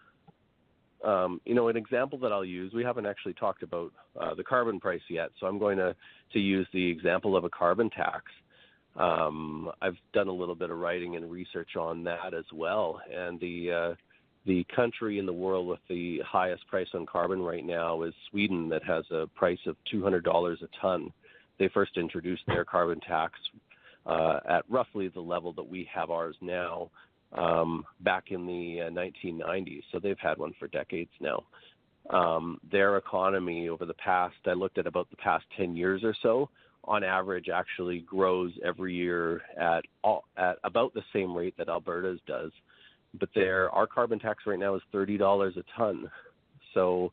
an example that I'll use, we haven't actually talked about the carbon price yet, so I'm going to use the example of a carbon tax. I've done a little bit of writing and research on that as well, and the country in the world with the highest price on carbon right now is Sweden, that has a price of $200 a ton. They first introduced their carbon tax at roughly the level that we have ours now, back in the 1990s. So they've had one for decades now. their economy over the past, I looked at about the past 10 years or so, on average actually grows every year at about the same rate that Alberta's does. But our carbon tax right now is $30 a ton. So,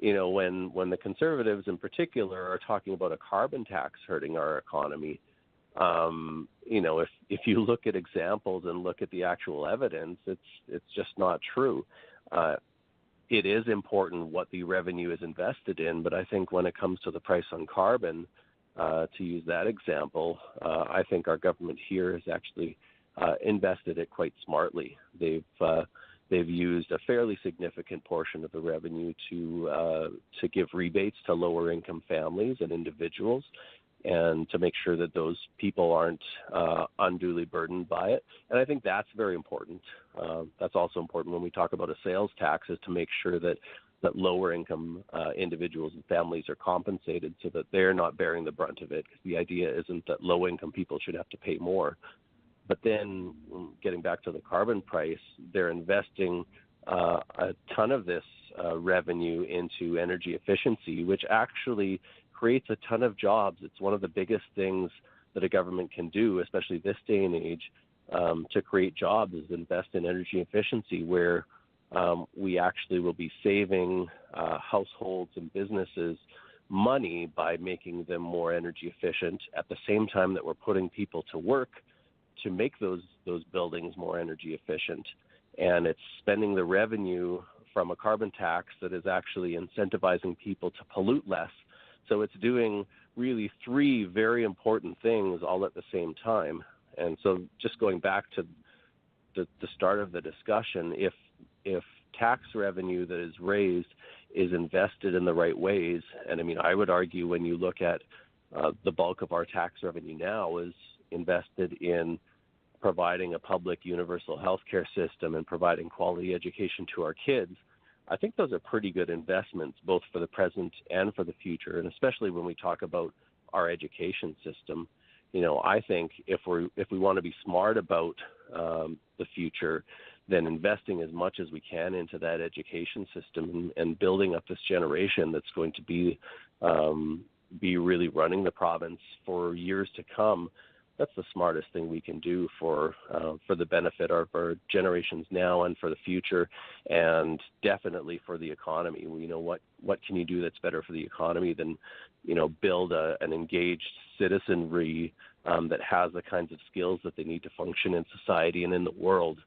when the Conservatives in particular are talking about a carbon tax hurting our economy, if you look at examples and look at the actual evidence, it's just not true. It is important what the revenue is invested in, but I think when it comes to the price on carbon, to use that example, I think our government here has actually invested it quite smartly. They've used a fairly significant portion of the revenue to give rebates to lower income families and individuals, and to make sure that those people aren't unduly burdened by it. And I think that's very important. That's also important when we talk about a sales tax, is to make sure that lower income individuals and families are compensated so that they're not bearing the brunt of it. Because the idea isn't that low income people should have to pay more. But then getting back to the carbon price, they're investing a ton of this revenue into energy efficiency, which actually creates a ton of jobs. It's one of the biggest things that a government can do, especially this day and age, to create jobs, is invest in energy efficiency, where we actually will be saving households and businesses money by making them more energy efficient, at the same time that we're putting people to work to make those buildings more energy efficient. And it's spending the revenue from a carbon tax that is actually incentivizing people to pollute less. So it's doing really three very important things all at the same time. And so just going back to the start of the discussion, if tax revenue that is raised is invested in the right ways, and I mean, I would argue when you look at the bulk of our tax revenue now is invested in providing a public universal healthcare system and providing quality education to our kids, I think those are pretty good investments, both for the present and for the future. And especially when we talk about our education system, I think if we want to be smart about the future, then investing as much as we can into that education system and building up this generation that's going to be really running the province for years to come, that's the smartest thing we can do for the benefit of our generations now and for the future, and definitely for the economy. What can you do that's better for the economy than build an engaged citizenry that has the kinds of skills that they need to function in society and in the world.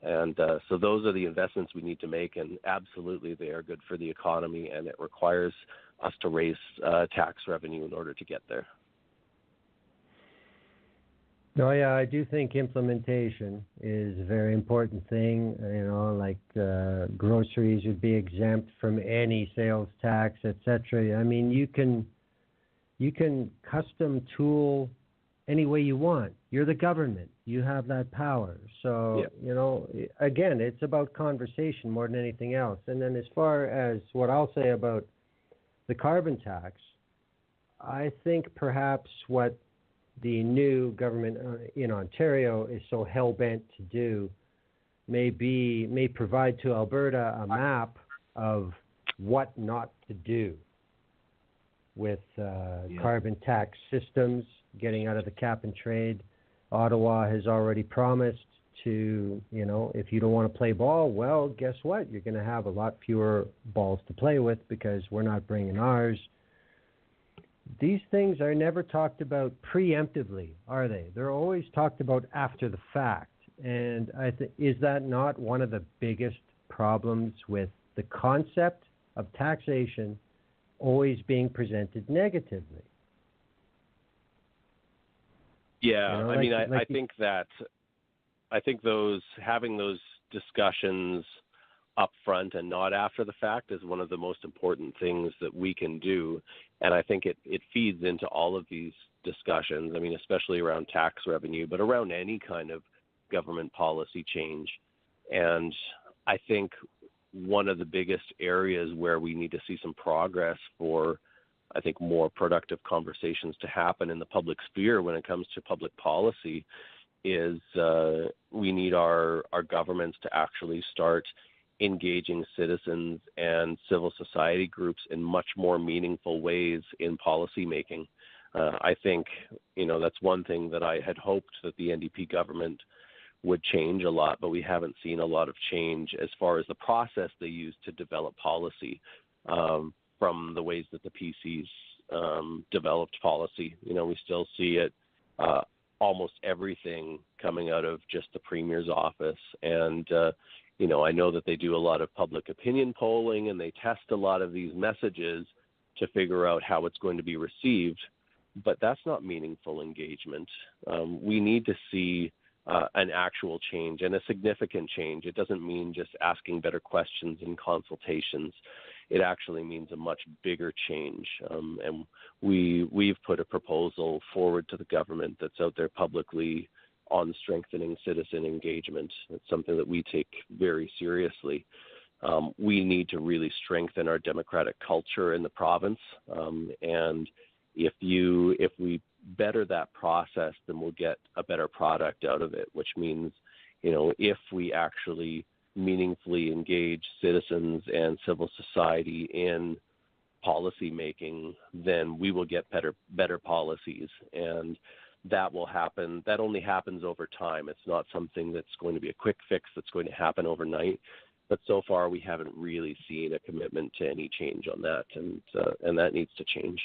And so those are the investments we need to make, and absolutely they are good for the economy, and it requires us to raise tax revenue in order to get there. No, yeah, I do think implementation is a very important thing. Like groceries would be exempt from any sales tax, etc. I mean, you can custom tool any way you want. You're the government. You have that power. So, again, it's about conversation more than anything else. And then as far as what I'll say about the carbon tax, I think perhaps what the new government in Ontario is so hell-bent to do may provide to Alberta a map of what not to do with carbon tax systems, getting out of the cap and trade. Ottawa has already promised to, if you don't want to play ball, well, guess what? You're going to have a lot fewer balls to play with because we're not bringing ours. These things are never talked about preemptively, are they? They're always talked about after the fact. And is that not one of the biggest problems with the concept of taxation always being presented negatively? Yeah, I think having those discussions up front and not after the fact is one of the most important things that we can do. And I think it feeds into all of these discussions, especially around tax revenue, but around any kind of government policy change. And I think one of the biggest areas where we need to see some progress for, I think, more productive conversations to happen in the public sphere when it comes to public policy is we need our governments to actually start engaging citizens and civil society groups in much more meaningful ways in policy making. I think, that's one thing that I had hoped that the NDP government would change a lot, but we haven't seen a lot of change as far as the process they use to develop policy from the ways that the PCs developed policy. We still see it, almost everything coming out of just the Premier's office. And, I know that they do a lot of public opinion polling and they test a lot of these messages to figure out how it's going to be received, but that's not meaningful engagement. We need to see an actual change and a significant change. It doesn't mean just asking better questions in consultations. It actually means a much bigger change. And we've put a proposal forward to the government that's out there publicly on strengthening citizen engagement. It's something that we take very seriously. We need to really strengthen our democratic culture in the province. And if we better that process, then we'll get a better product out of it, which means, if we actually meaningfully engage citizens and civil society in policy making, then we will get better policies. And that will happen. That only happens over time. It's not something that's going to be a quick fix that's going to happen overnight. But so far, we haven't really seen a commitment to any change on that, and that needs to change.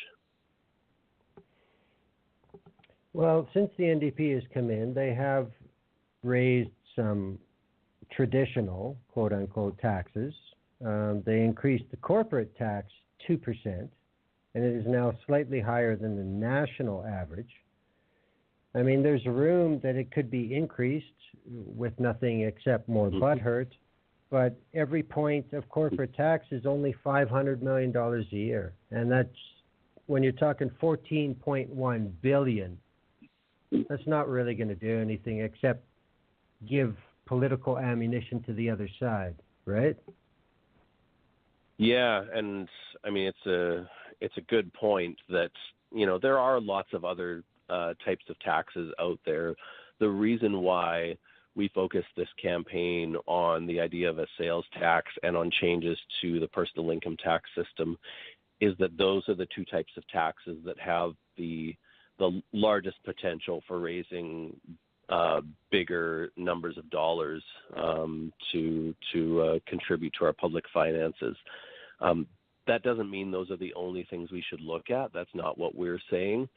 Well, since the NDP has come in, they have raised some traditional, quote-unquote, taxes. They increased the corporate tax 2%, and it is now slightly higher than the national average. I mean, there's room that it could be increased with nothing except more butthurt, but every point of corporate tax is only $500 million a year, and that's when you're talking $14.1 billion. That's not really going to do anything except give political ammunition to the other side, right? Yeah, and I mean it's a good point that there are lots of other types of taxes out there. The reason why we focused this campaign on the idea of a sales tax and on changes to the personal income tax system is that those are the two types of taxes that have the largest potential for raising bigger numbers of dollars to contribute to our public finances. That doesn't mean those are the only things we should look at. That's not what we're saying.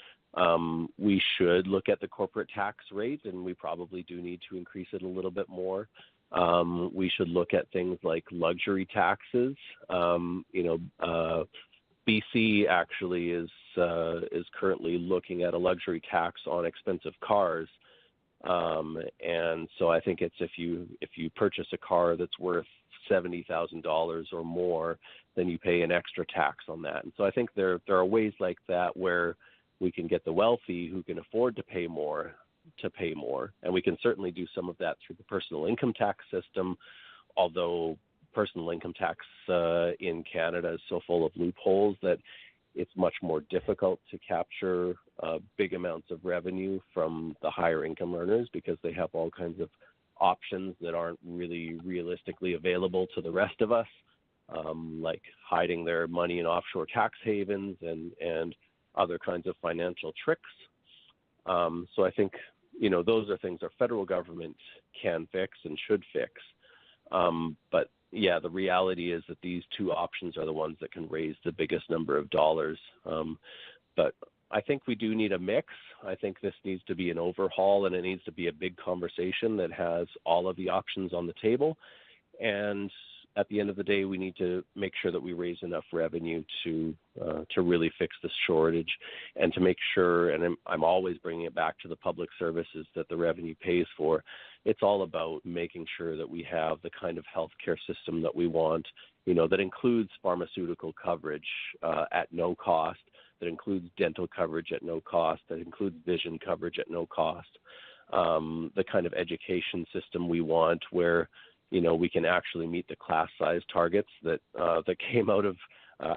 We should look at the corporate tax rate, and we probably do need to increase it a little bit more. We should look at things like luxury taxes. BC actually is currently looking at a luxury tax on expensive cars, and so I think it's if you purchase a car that's worth $70,000 or more, then you pay an extra tax on that. And so I think there are ways like that where we can get the wealthy who can afford to pay more, and we can certainly do some of that through the personal income tax system, although personal income tax in Canada is so full of loopholes that it's much more difficult to capture big amounts of revenue from the higher income earners because they have all kinds of options that aren't really realistically available to the rest of us, like hiding their money in offshore tax havens and other kinds of financial tricks. So I think, those are things our federal government can fix and should fix. But yeah, the reality is that these two options are the ones that can raise the biggest number of dollars. But I think we do need a mix. I think this needs to be an overhaul, and it needs to be a big conversation that has all of the options on the table. And at the end of the day, we need to make sure that we raise enough revenue to really fix this shortage, and to make sure, and I'm always bringing it back to the public services that the revenue pays for. It's all about making sure that we have the kind of healthcare system that we want, that includes pharmaceutical coverage at no cost, that includes dental coverage at no cost, that includes vision coverage at no cost, the kind of education system we want where we can actually meet the class size targets that came out of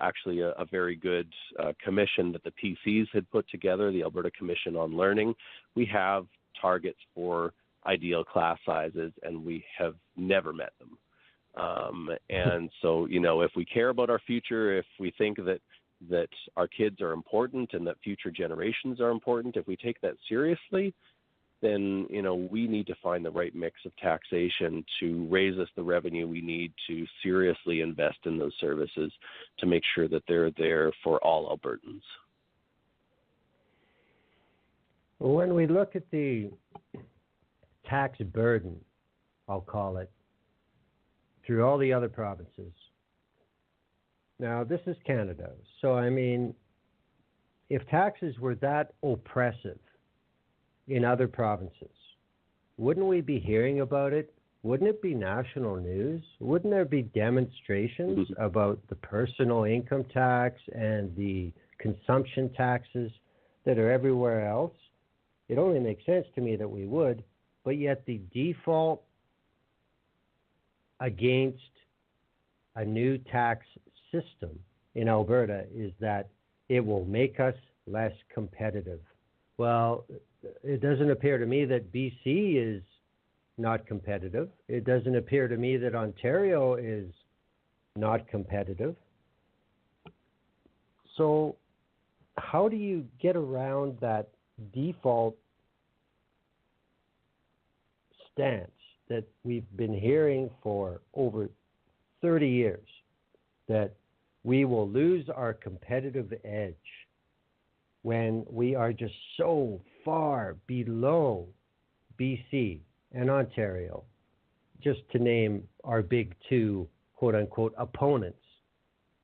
actually a very good commission that the PCs had put together, the Alberta Commission on Learning. We have targets for ideal class sizes, and we have never met them. And so, if we care about our future, if we think that our kids are important and that future generations are important, if we take that seriously, then, we need to find the right mix of taxation to raise us the revenue we need to seriously invest in those services to make sure that they're there for all Albertans. When we look at the tax burden, I'll call it, through all the other provinces. Now, this is Canada. So, if taxes were that oppressive in other provinces, wouldn't we be hearing about it? Wouldn't it be national news? Wouldn't there be demonstrations about the personal income tax and the consumption taxes that are everywhere else? It only makes sense to me that we would, but yet the default against a new tax system in Alberta is that it will make us less competitive. Well, it doesn't appear to me that BC is not competitive. It doesn't appear to me that Ontario is not competitive. So how do you get around that default stance that we've been hearing for over 30 years, that we will lose our competitive edge when we are just so far below BC and Ontario, just to name our big two, quote-unquote, opponents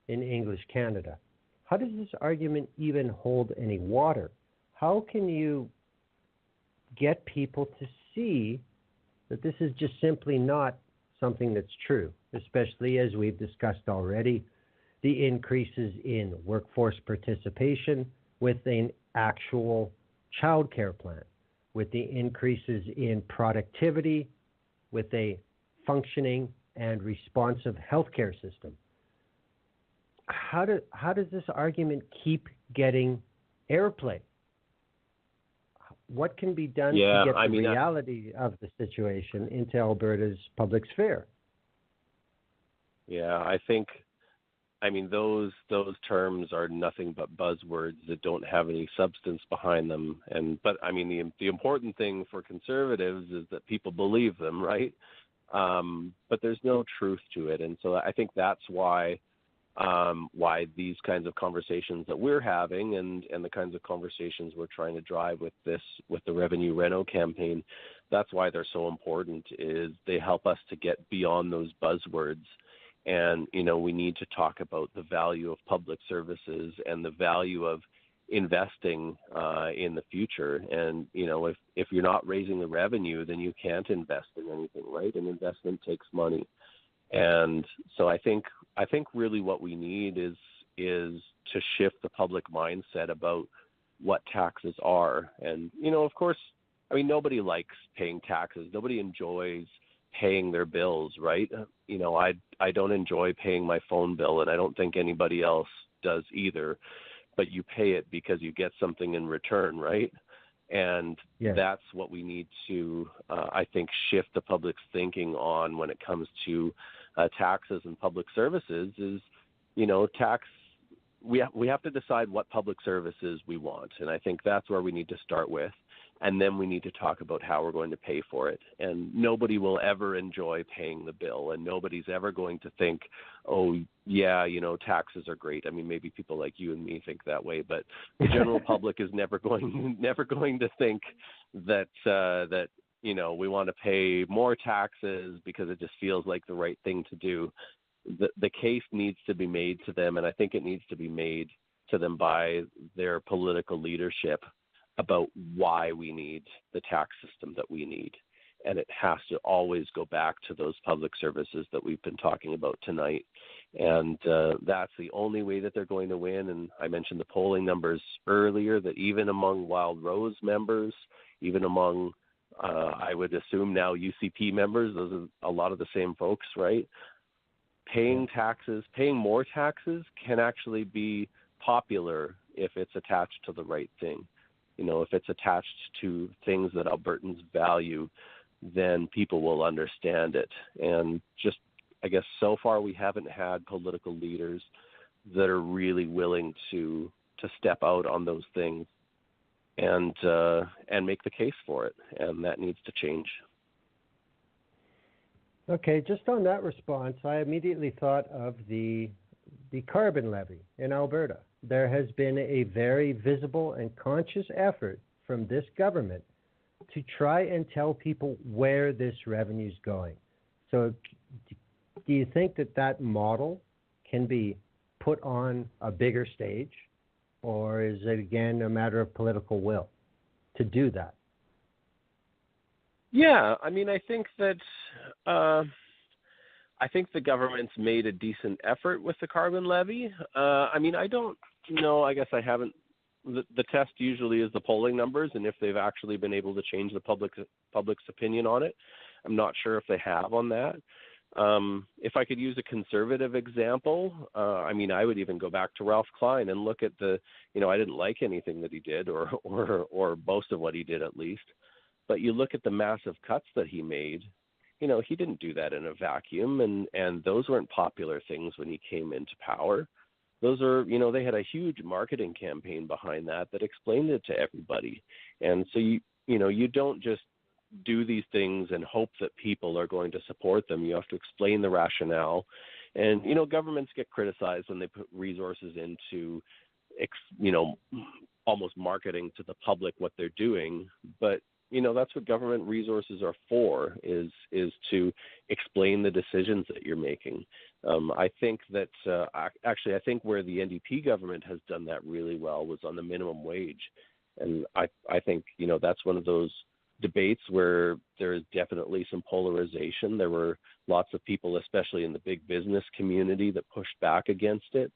in English Canada? How does this argument even hold any water? How can you get people to see that this is just simply not something that's true, especially as we've discussed already, the increases in workforce participation with an actual child care plan, with the increases in productivity, with a functioning and responsive healthcare system? How does this argument keep getting airplay? What can be done to get the reality of the situation into Alberta's public sphere? Yeah, I think, those terms are nothing but buzzwords that don't have any substance behind them. But the important thing for conservatives is that people believe them, right? But there's no truth to it, and so I think that's why these kinds of conversations that we're having and the kinds of conversations we're trying to drive with the Revenue Reno campaign, that's why they're so important, is they help us to get beyond those buzzwords. And, we need to talk about the value of public services and the value of investing in the future. And, if you're not raising the revenue, then you can't invest in anything, right? And investment takes money. And so I think really what we need is to shift the public mindset about what taxes are. And, of course, nobody likes paying taxes. Nobody enjoys paying their bills, right? I don't enjoy paying my phone bill, and I don't think anybody else does either. But you pay it because you get something in return, right? And that's what we need to, I think, shift the public's thinking on when it comes to taxes and public services is, tax. We have to decide what public services we want. And I think that's where we need to start with. And then we need to talk about how we're going to pay for it. And nobody will ever enjoy paying the bill. And nobody's ever going to think, oh, yeah, taxes are great. Maybe people like you and me think that way, but the general public is never going to think that we want to pay more taxes because it just feels like the right thing to do. The case needs to be made to them, and I think it needs to be made to them by their political leadership about why we need the tax system that we need. And it has to always go back to those public services that we've been talking about tonight. And that's the only way that they're going to win. And I mentioned the polling numbers earlier, that even among Wild Rose members, even among, I would assume now UCP members, those are a lot of the same folks, right? Paying more taxes can actually be popular if it's attached to the right thing. If it's attached to things that Albertans value, then people will understand it. And just I guess so far we haven't had political leaders that are really willing to step out on those things and make the case for it, and that needs to change. Okay, just on that response, I immediately thought of the carbon levy in Alberta. There has been a very visible and conscious effort from this government to try and tell people where this revenue is going. So do you think that model can be put on a bigger stage, or is it, again, a matter of political will to do that? Yeah, I mean, I think that the government's made a decent effort with the carbon levy. I mean, I don't know. I guess I haven't. The test usually is the polling numbers, and if they've actually been able to change the public's opinion on it. I'm not sure if they have on that. If I could use a conservative example, I mean, I would even go back to Ralph Klein and look at I didn't like anything that he did, or most of what he did at least. But you look at the massive cuts that he made, he didn't do that in a vacuum, and those weren't popular things when he came into power. Those are, they had a huge marketing campaign behind that explained it to everybody. And so you don't just do these things and hope that people are going to support them. You have to explain the rationale. And, governments get criticized when they put resources into, almost marketing to the public what they're doing. But, that's what government resources are for, is to explain the decisions that you're making. I think that I think where the NDP government has done that really well was on the minimum wage. And I think, that's one of those debates where there is definitely some polarization. There were lots of people, especially in the big business community, that pushed back against it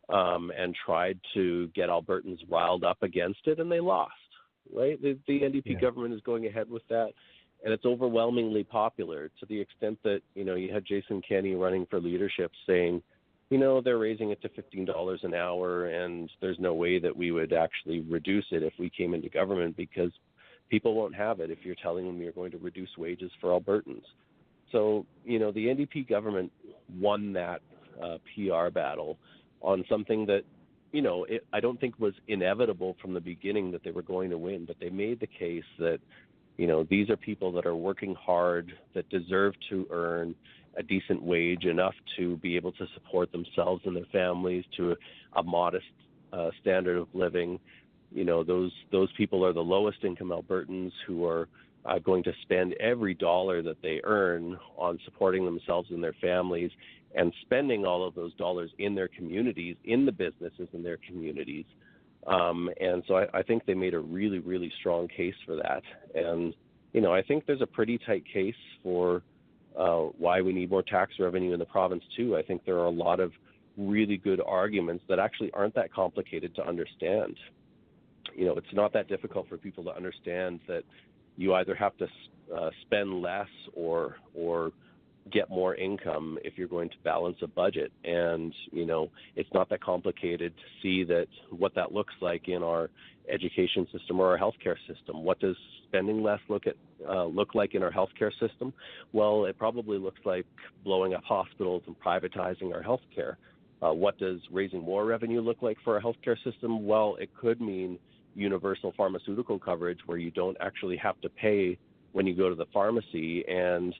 and tried to get Albertans riled up against it, and they lost. Right? The NDP government is going ahead with that, and it's overwhelmingly popular to the extent that, you had Jason Kenney running for leadership saying, they're raising it to $15 an hour, and there's no way that we would actually reduce it if we came into government, because people won't have it if you're telling them you're going to reduce wages for Albertans. So, the NDP government won that PR battle on something that, I don't think was inevitable from the beginning that they were going to win, but they made the case that, these are people that are working hard, that deserve to earn a decent wage, enough to be able to support themselves and their families to a modest standard of living. Those people are the lowest income Albertans who are going to spend every dollar that they earn on supporting themselves and their families, and spending all of those dollars in their communities, in the businesses in their communities. And so I think they made a really, really strong case for that. And, I think there's a pretty tight case for why we need more tax revenue in the province too. I think there are a lot of really good arguments that actually aren't that complicated to understand. It's not that difficult for people to understand that you either have to spend less or get more income if you're going to balance a budget. And, it's not that complicated to see that what that looks like in our education system or our healthcare system. What does spending less look like in our healthcare system? Well, it probably looks like blowing up hospitals and privatizing our healthcare. What does raising more revenue look like for our healthcare system? Well, it could mean universal pharmaceutical coverage where you don't actually have to pay when you go to the pharmacy, and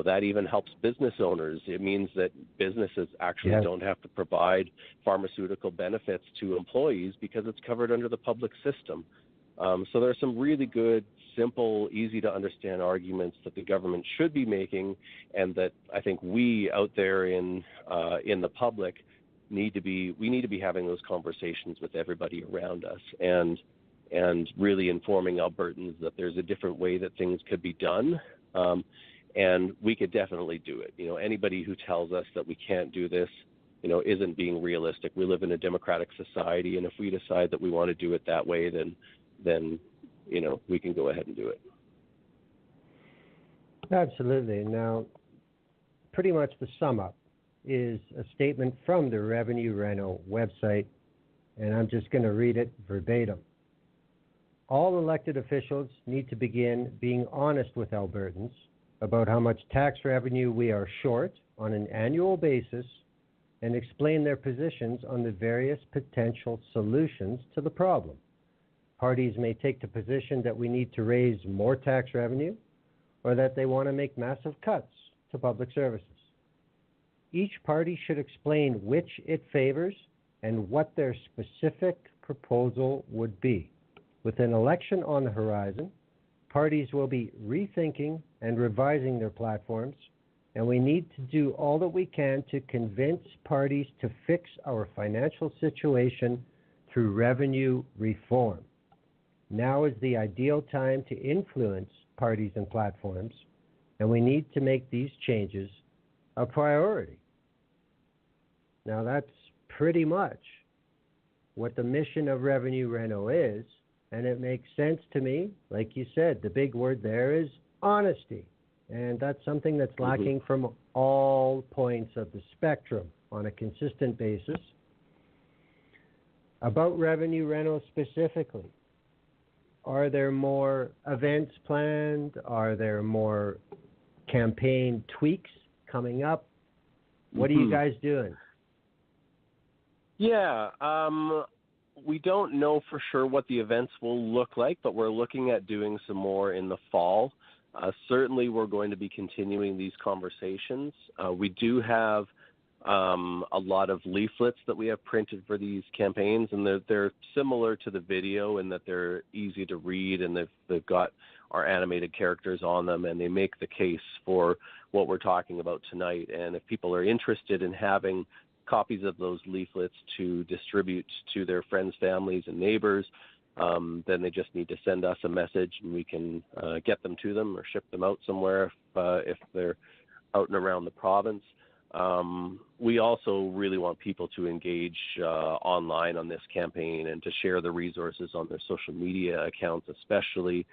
that even helps business owners. It means that businesses actually don't have to provide pharmaceutical benefits to employees because it's covered under the public system. So there are some really good, simple, easy to understand arguments that the government should be making, and that I think we out there in the public need to be having those conversations with everybody around us, and really informing Albertans that there's a different way that things could be done. And we could definitely do it. Anybody who tells us that we can't do this, isn't being realistic. We live in a democratic society, and if we decide that we want to do it that way, then we can go ahead and do it. Absolutely. Now, pretty much the sum up is a statement from the Revenue Reno website, and I'm just going to read it verbatim. All elected officials need to begin being honest with Albertans about how much tax revenue we are short on an annual basis and explain their positions on the various potential solutions to the problem. Parties may take the position that we need to raise more tax revenue or that they want to make massive cuts to public services. Each party should explain which it favors and what their specific proposal would be. With an election on the horizon, parties will be rethinking and revising their platforms, and we need to do all that we can to convince parties to fix our financial situation through revenue reform. Now is the ideal time to influence parties and platforms, and we need to make these changes a priority. Now that's pretty much what the mission of Revenue Reno is, and it makes sense to me. Like you said, the big word there is honesty, and that's something that's lacking from all points of the spectrum on a consistent basis. About Revenue Reno specifically, are there more events planned? Are there more campaign tweaks coming up? What are you guys doing? Yeah, we don't know for sure what the events will look like, but we're looking at doing some more in the fall. Certainly, we're going to be continuing these conversations. We do have a lot of leaflets that we have printed for these campaigns, and they're similar to the video in that they're easy to read, and they've got our animated characters on them, and they make the case for what we're talking about tonight. And if people are interested in having copies of those leaflets to distribute to their friends, families, and neighbors, then they just need to send us a message, and we can get them to them or ship them out somewhere if they're out and around the province. We also really want people to engage online on this campaign and to share the resources on their social media accounts especially.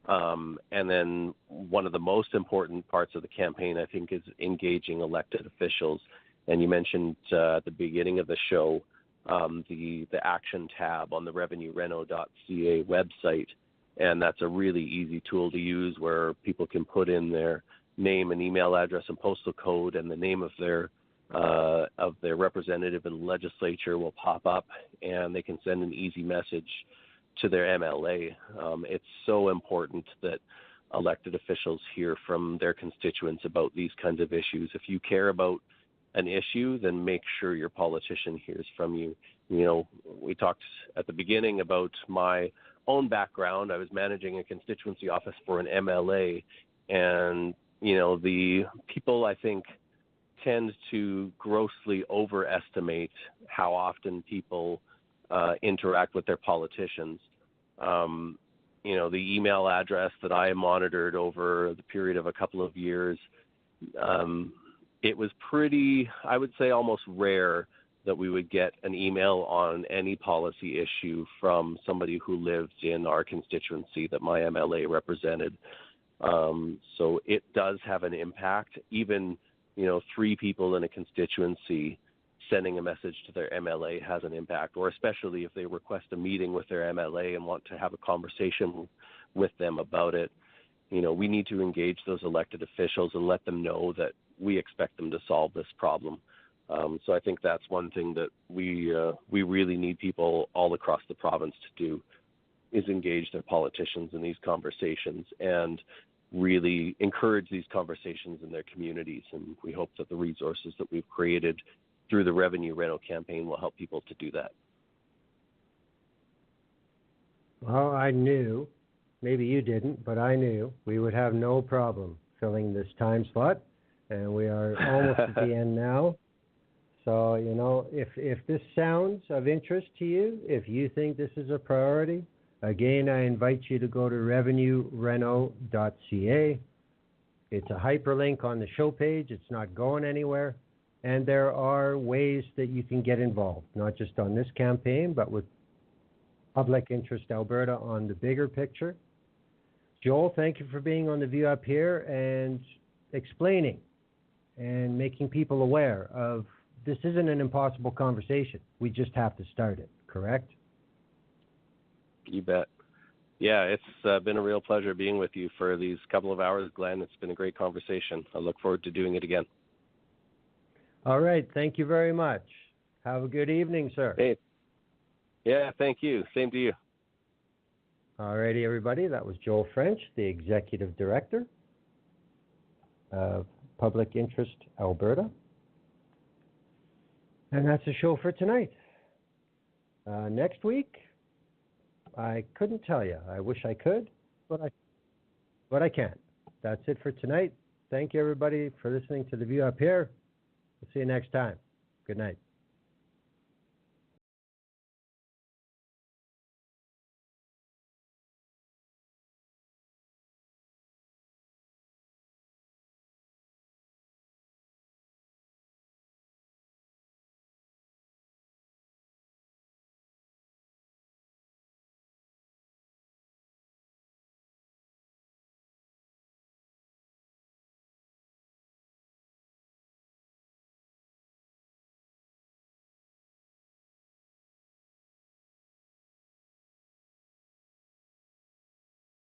And then one of the most important parts of the campaign, I think, is engaging elected officials. And you mentioned at the beginning of the show the action tab on the revenuereno.ca website, and that's a really easy tool to use where people can put in their name and email address and postal code, and the name of their representative in the legislature will pop up, and they can send an easy message to their MLA. It's so important that elected officials hear from their constituents about these kinds of issues. If you care about an issue, then make sure your politician hears from you. You know, we talked at the beginning about my own background. I was managing a constituency office for an MLA, and you know, the people, I think, tend to grossly overestimate how often people interact with their politicians. You know, the email address that I monitored over the period of a couple of years, it was pretty, I would say, almost rare that we would get an email on any policy issue from somebody who lived in our constituency that my MLA represented. So it does have an impact. Even, you know, 3 people in a constituency sending a message to their MLA has an impact, or especially if they request a meeting with their MLA and want to have a conversation with them about it. You know, we need to engage those elected officials and let them know that we expect them to solve this problem. So I think that's one thing that we really need people all across the province to do, is engage their politicians in these conversations and really encourage these conversations in their communities. And we hope that the resources that we've created through the Revenue Reno campaign will help people to do that. Well, I knew, maybe you didn't, but I knew we would have no problem filling this time slot, and we are almost at the end now. So, you know, if this sounds of interest to you, if you think this is a priority, again, I invite you to go to revenuereno.ca. It's a hyperlink on the show page. It's not going anywhere. And there are ways that you can get involved, not just on this campaign, but with Public Interest Alberta on the bigger picture. Joel, thank you for being on The View Up Here and explaining and making people aware of this isn't an impossible conversation. We just have to start it, correct? You bet. Yeah, it's been a real pleasure being with you for these couple of hours, Glenn. It's been a great conversation. I look forward to doing it again. All right. Thank you very much. Have a good evening, sir. Hey. Yeah, thank you. Same to you. All righty, everybody. That was Joel French, the Executive Director of Public Interest Alberta. And that's the show for tonight. Next week, I couldn't tell you. I wish I could, but I can't. That's it for tonight. Thank you, everybody, for listening to The View Up Here. We'll see you next time. Good night.